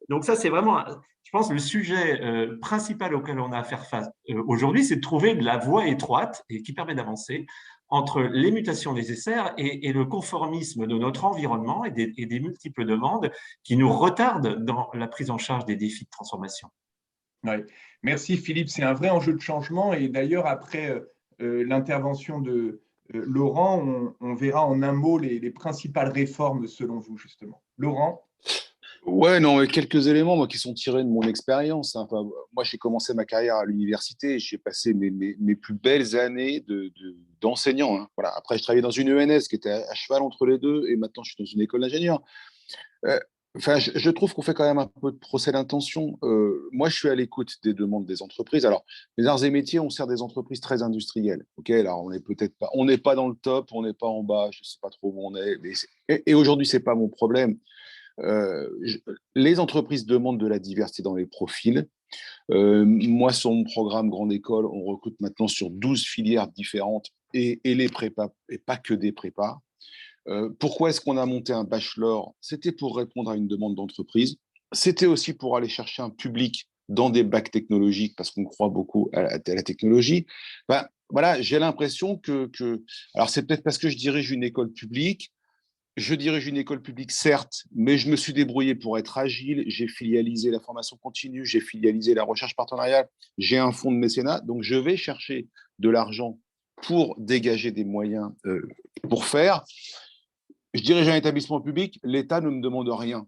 D: Donc ça, c'est vraiment, je pense, le sujet principal auquel on a à faire face aujourd'hui, c'est de trouver la voie étroite et qui permet d'avancer entre les mutations nécessaires et le conformisme de notre environnement et des multiples demandes qui nous retardent dans la prise en charge des défis de transformation.
A: Oui. Merci Philippe, c'est un vrai enjeu de changement, et d'ailleurs après l'intervention de Laurent, on verra en un mot les principales réformes selon vous, justement. Laurent?
B: Ouais, non, quelques éléments moi, qui sont tirés de mon expérience. Enfin, moi, j'ai commencé ma carrière à l'université, j'ai passé mes plus belles années d'enseignant. Voilà. Après, je travaillais dans une ENS qui était à cheval entre les deux, et maintenant, je suis dans une école d'ingénieur. Enfin, je trouve qu'on fait quand même un peu de procès d'intention. Moi, je suis à l'écoute des demandes des entreprises. Alors, les arts et métiers, on sert des entreprises très industrielles. Ok, alors on n'est pas dans le top, on n'est pas en bas, je ne sais pas trop où on est. Et aujourd'hui, c'est pas mon problème. Les entreprises demandent de la diversité dans les profils. Moi, sur mon programme Grande École, on recrute maintenant sur 12 filières différentes et les prépas, et pas que des prépas. Pourquoi est-ce qu'on a monté un bachelor? C'était pour répondre à une demande d'entreprise. C'était aussi pour aller chercher un public dans des bacs technologiques, parce qu'on croit beaucoup à la technologie. Ben, voilà, j'ai l'impression que... Alors, c'est peut-être parce que je dirige une école publique, Je dirige une école publique, certes, mais je me suis débrouillé pour être agile. J'ai filialisé la formation continue, j'ai filialisé la recherche partenariale, j'ai un fonds de mécénat. Donc, je vais chercher de l'argent pour dégager des moyens pour faire. Je dirige un établissement public, l'État ne me demande rien.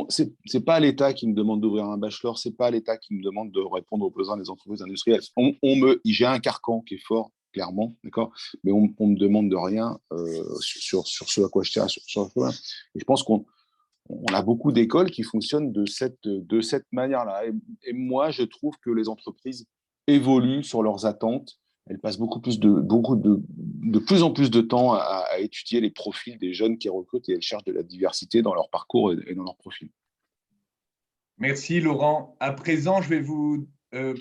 B: Ce n'est pas l'État qui me demande d'ouvrir un bachelor, ce n'est pas l'État qui me demande de répondre aux besoins des entreprises industrielles. J'ai un carcan qui est fort, clairement, d'accord, mais on me demande de rien sur ce à quoi je tiens. Et je pense qu'on a beaucoup d'écoles qui fonctionnent de cette manière-là. Et moi, je trouve que les entreprises évoluent sur leurs attentes. Elles passent de plus en plus de temps à étudier les profils des jeunes qui recrutent et elles cherchent de la diversité dans leur parcours et dans leur profil.
A: Merci Laurent. À présent, je vais vous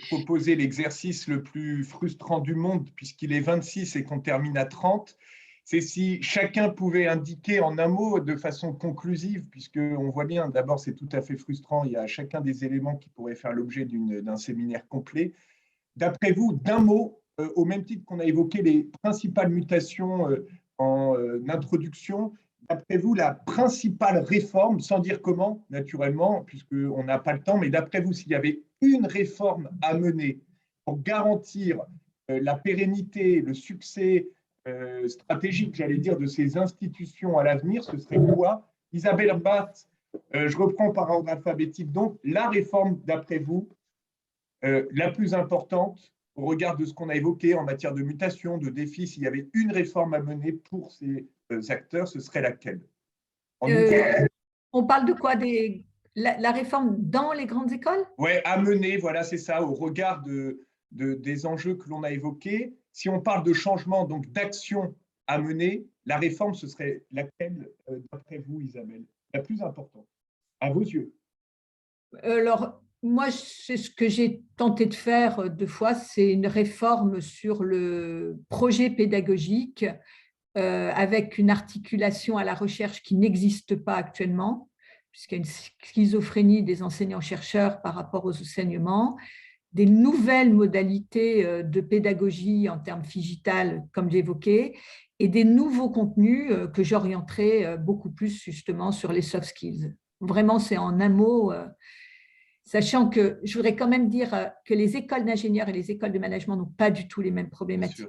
A: proposer l'exercice le plus frustrant du monde puisqu'il est 26 et qu'on termine à 30. C'est si chacun pouvait indiquer en un mot de façon conclusive, puisqu'on voit bien, d'abord c'est tout à fait frustrant, il y a chacun des éléments qui pourraient faire l'objet d'un séminaire complet. D'après vous, d'un mot, au même titre qu'on a évoqué les principales mutations en introduction, d'après vous, la principale réforme, sans dire comment, naturellement, puisqu'on n'a pas le temps, mais d'après vous, s'il y avait une réforme à mener pour garantir la pérennité, le succès stratégique, j'allais dire, de ces institutions à l'avenir, ce serait quoi? Isabelle Bath, je reprends par ordre alphabétique, donc, la réforme, d'après vous, la plus importante au regard de ce qu'on a évoqué en matière de mutation, de défis, s'il y avait une réforme à mener pour ces acteurs, ce serait laquelle?
E: On parle de quoi? La réforme dans les grandes écoles?
A: Oui, à mener, voilà, c'est ça, au regard des enjeux que l'on a évoqués. Si on parle de changement, donc d'action à mener, la réforme, ce serait laquelle, d'après vous, Isabelle? La plus importante, à vos yeux?
E: Alors, moi, c'est ce que j'ai tenté de faire 2 fois, c'est une réforme sur le projet pédagogique avec une articulation à la recherche qui n'existe pas actuellement, puisqu'il y a une schizophrénie des enseignants-chercheurs par rapport aux enseignements, des nouvelles modalités de pédagogie en termes figital, comme j'évoquais, et des nouveaux contenus que j'orienterai beaucoup plus justement sur les soft skills. Vraiment, c'est en un mot, sachant que je voudrais quand même dire que les écoles d'ingénieurs et les écoles de management n'ont pas du tout les mêmes problématiques.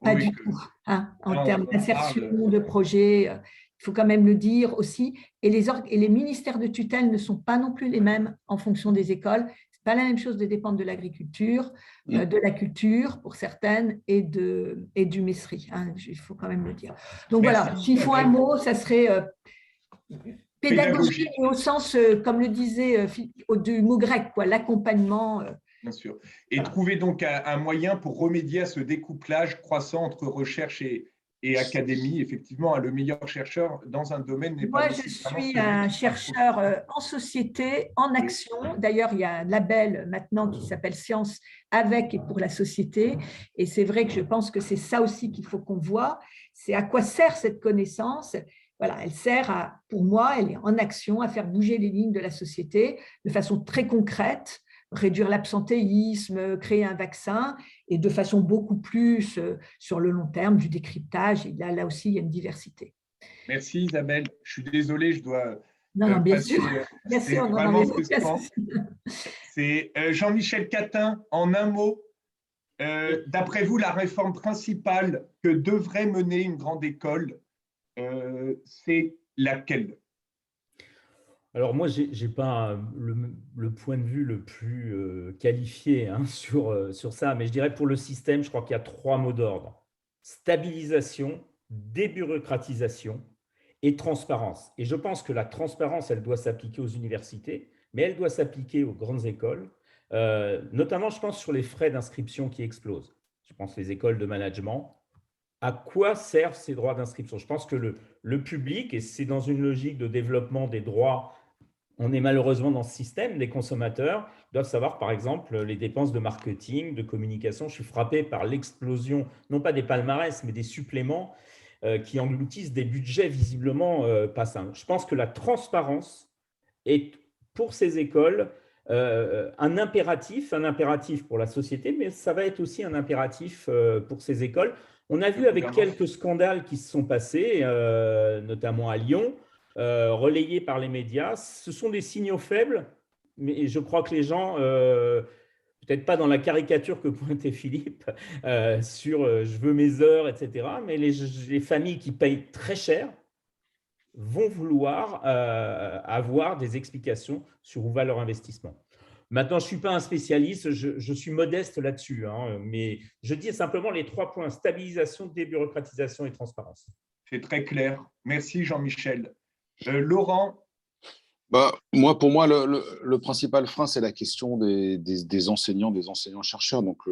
E: Pas du tout, hein, en termes d'insertion, de projet. Il faut quand même le dire aussi. Et les ministères de tutelle ne sont pas non plus les mêmes en fonction des écoles. Ce n'est pas la même chose de dépendre de l'agriculture, de la culture pour certaines et du MESRI. Hein, il faut quand même le dire. Donc voilà, s'il faut un mot, ça serait pédagogie au sens, comme le disait du mot grec, quoi, l'accompagnement.
A: Bien sûr. Et trouver donc un moyen pour remédier à ce découplage croissant entre recherche et académie. Effectivement, le meilleur chercheur dans un domaine n'est pas…
E: Moi, je suis un chercheur en société, en action. D'ailleurs, il y a un label maintenant qui s'appelle Science avec et pour la société. Et c'est vrai que je pense que c'est ça aussi qu'il faut qu'on voit. C'est à quoi sert cette connaissance. Voilà, elle sert pour moi, elle est en action à faire bouger les lignes de la société de façon très concrète, réduire l'absentéisme, créer un vaccin, et de façon beaucoup plus sur le long terme, du décryptage. Et là aussi, il y a une diversité.
A: Merci Isabelle. Je suis désolé, je dois…
E: Non, bien sûr. Bien sûr,
A: vraiment frustrant. C'est Jean-Michel Catin, en un mot, d'après vous, la réforme principale que devrait mener une grande école, c'est laquelle?
C: Alors moi, je n'ai pas le point de vue le plus qualifié sur ça, mais je dirais pour le système, je crois qu'il y a 3 mots d'ordre. Stabilisation, débureaucratisation et transparence. Et je pense que la transparence, elle doit s'appliquer aux universités, mais elle doit s'appliquer aux grandes écoles, notamment, je pense, sur les frais d'inscription qui explosent. Je pense les écoles de management. À quoi servent ces droits d'inscription? Je pense que le public, et c'est dans une logique de développement des droits, on est malheureusement dans ce système, les consommateurs doivent savoir, par exemple, les dépenses de marketing, de communication. Je suis frappé par l'explosion, non pas des palmarès, mais des suppléments qui engloutissent des budgets visiblement pas sains. Je pense que la transparence est, pour ces écoles, un impératif pour la société, mais ça va être aussi un impératif pour ces écoles, On a vu avec quelques scandales qui se sont passés, notamment à Lyon, relayés par les médias. Ce sont des signaux faibles, mais je crois que les gens, peut-être pas dans la caricature que pointait Philippe, sur je veux mes heures, etc., mais les familles qui payent très cher vont vouloir avoir des explications sur où va leur investissement. Maintenant, je ne suis pas un spécialiste, je suis modeste là-dessus, hein, mais je dis simplement les 3 points, stabilisation, débureaucratisation et transparence.
A: C'est très clair. Merci Jean-Michel. Laurent?
B: Pour moi, le principal frein, c'est la question des enseignants, des enseignants-chercheurs. Donc,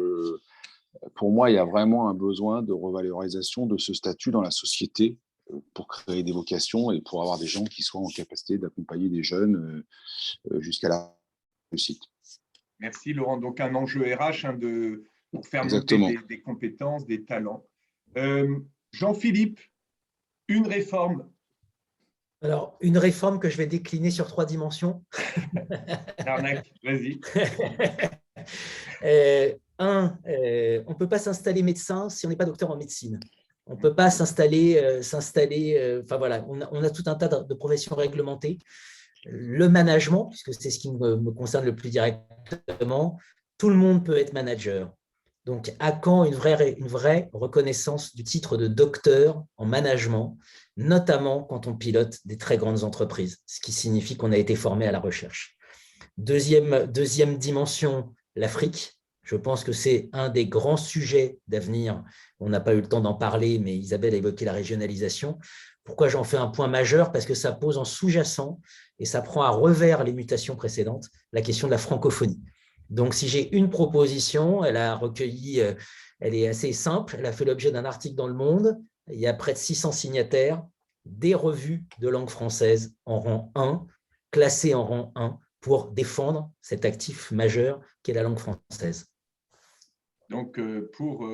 B: pour moi, il y a vraiment un besoin de revalorisation de ce statut dans la société pour créer des vocations et pour avoir des gens qui soient en capacité d'accompagner des jeunes jusqu'à la réussite.
A: Merci Laurent. Donc un enjeu RH pour faire monter des compétences, des talents. Jean-Philippe, une réforme.
F: Alors, une réforme que je vais décliner sur 3 dimensions.
A: Arnaque, vas-y.
F: On ne peut pas s'installer médecin si on n'est pas docteur en médecine. On ne peut pas s'installer, enfin voilà, on a tout un tas de professions réglementées. Le management, puisque c'est ce qui me concerne le plus directement, tout le monde peut être manager. Donc, à quand une vraie reconnaissance du titre de docteur en management, notamment quand on pilote des très grandes entreprises, ce qui signifie qu'on a été formé à la recherche. Deuxième dimension, l'Afrique. Je pense que c'est un des grands sujets d'avenir. On n'a pas eu le temps d'en parler, mais Isabelle a évoqué la régionalisation. Pourquoi j'en fais un point majeur? Parce que ça pose en sous-jacent, et ça prend à revers les mutations précédentes, la question de la francophonie. Donc, si j'ai une proposition, elle est assez simple, elle a fait l'objet d'un article dans Le Monde, il y a près de 600 signataires, des revues de langue française en rang 1, classées en rang 1, pour défendre cet actif majeur qu'est la langue française.
A: Donc, pour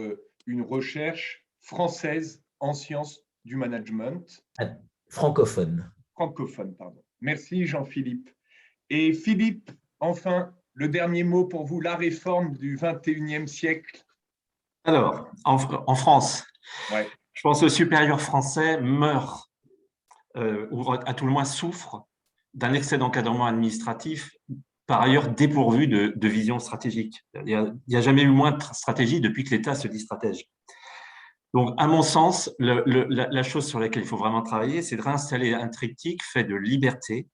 A: une recherche française en sciences du management.
F: Francophone.
A: Francophone, pardon. Merci Jean-Philippe. Et Philippe, enfin, le dernier mot pour vous, la réforme du 21e siècle.
D: Alors, en France,
A: ouais.
D: Je pense que le supérieur français meurt, ou à tout le moins souffre, d'un excès d'encadrement administratif, par ailleurs dépourvu de vision stratégique. Il n'y a jamais eu moins de stratégie depuis que l'État se dit stratège. Donc, à mon sens, la chose sur laquelle il faut vraiment travailler, c'est de réinstaller un triptyque fait de liberté,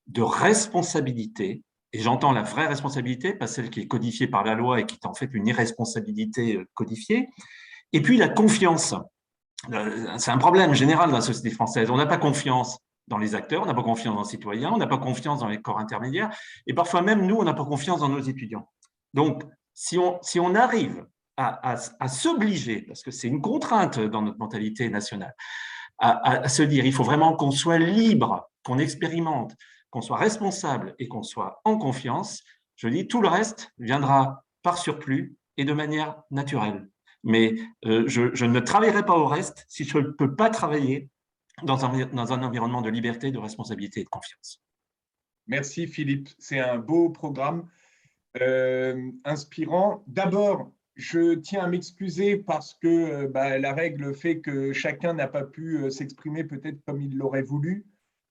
D: de responsabilité, et j'entends la vraie responsabilité, pas celle qui est codifiée par la loi et qui est en fait une irresponsabilité codifiée, et puis la confiance. C'est un problème général dans la société française. On n'a pas confiance dans les acteurs, on n'a pas confiance dans les citoyens, on n'a pas confiance dans les corps intermédiaires, et parfois même, nous, on n'a pas confiance dans nos étudiants. Donc, si on arrive à s'obliger, parce que c'est une contrainte dans notre mentalité nationale, à se dire, il faut vraiment qu'on soit libre, qu'on expérimente, qu'on soit responsable et qu'on soit en confiance, je dis, tout le reste viendra par surplus et de manière naturelle. Mais je ne travaillerai pas au reste si je ne peux pas travailler dans un environnement de liberté, de responsabilité et de confiance.
A: Merci Philippe, c'est un beau programme inspirant. D'abord, je tiens à m'excuser parce que la règle fait que chacun n'a pas pu s'exprimer peut-être comme il l'aurait voulu.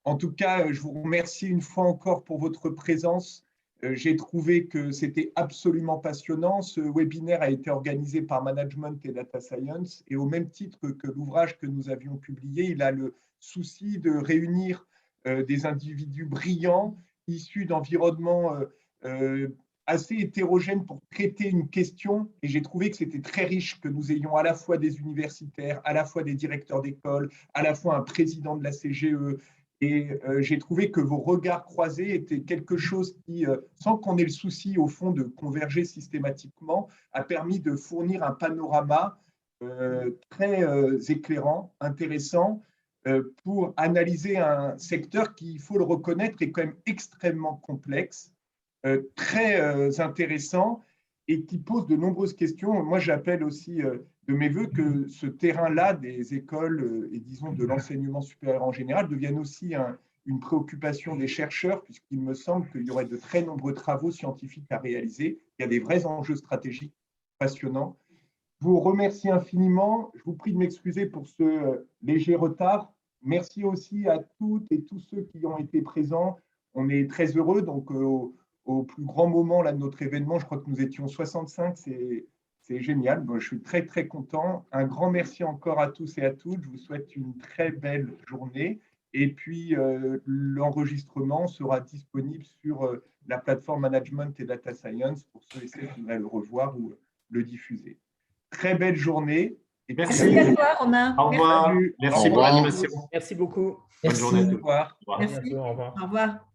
A: En tout cas, je vous remercie une fois encore pour votre présence. J'ai trouvé que c'était absolument passionnant. Ce webinaire a été organisé par Management et Data Science et au même titre que l'ouvrage que nous avions publié, il a le souci de réunir des individus brillants issus d'environnements assez hétérogènes pour traiter une question. Et j'ai trouvé que c'était très riche que nous ayons à la fois des universitaires, à la fois des directeurs d'école, à la fois un président de la CGE. Et j'ai trouvé que vos regards croisés étaient quelque chose qui, sans qu'on ait le souci au fond de converger systématiquement, a permis de fournir un panorama très éclairant, intéressant, pour analyser un secteur qui, il faut le reconnaître, est quand même extrêmement complexe, très intéressant et qui pose de nombreuses questions. Moi, j'appelle aussi de mes voeux que ce terrain-là des écoles et disons de l'enseignement supérieur en général devienne aussi une préoccupation des chercheurs, puisqu'il me semble qu'il y aurait de très nombreux travaux scientifiques à réaliser. Il y a des vrais enjeux stratégiques passionnants. vous remercie infiniment. Je vous prie de m'excuser pour ce léger retard. Merci aussi à toutes et tous ceux qui ont été présents. On est très heureux. Donc, au plus grand moment là, de notre événement, je crois que nous étions 65. C'est génial. Bon, je suis très, très content. Un grand merci encore à tous et à toutes. Je vous souhaite une très belle journée. Et puis, l'enregistrement sera disponible sur la plateforme Management et Data Science pour ceux et celles qui voudraient le revoir ou le diffuser. Très belle journée. Et
D: merci.
E: Merci à toi, Romain.
D: Au revoir. Merci pour l'animation.
C: Merci beaucoup.
D: Bonne journée à tous.
A: Au revoir.
E: Merci.
C: Au revoir.
E: Au revoir.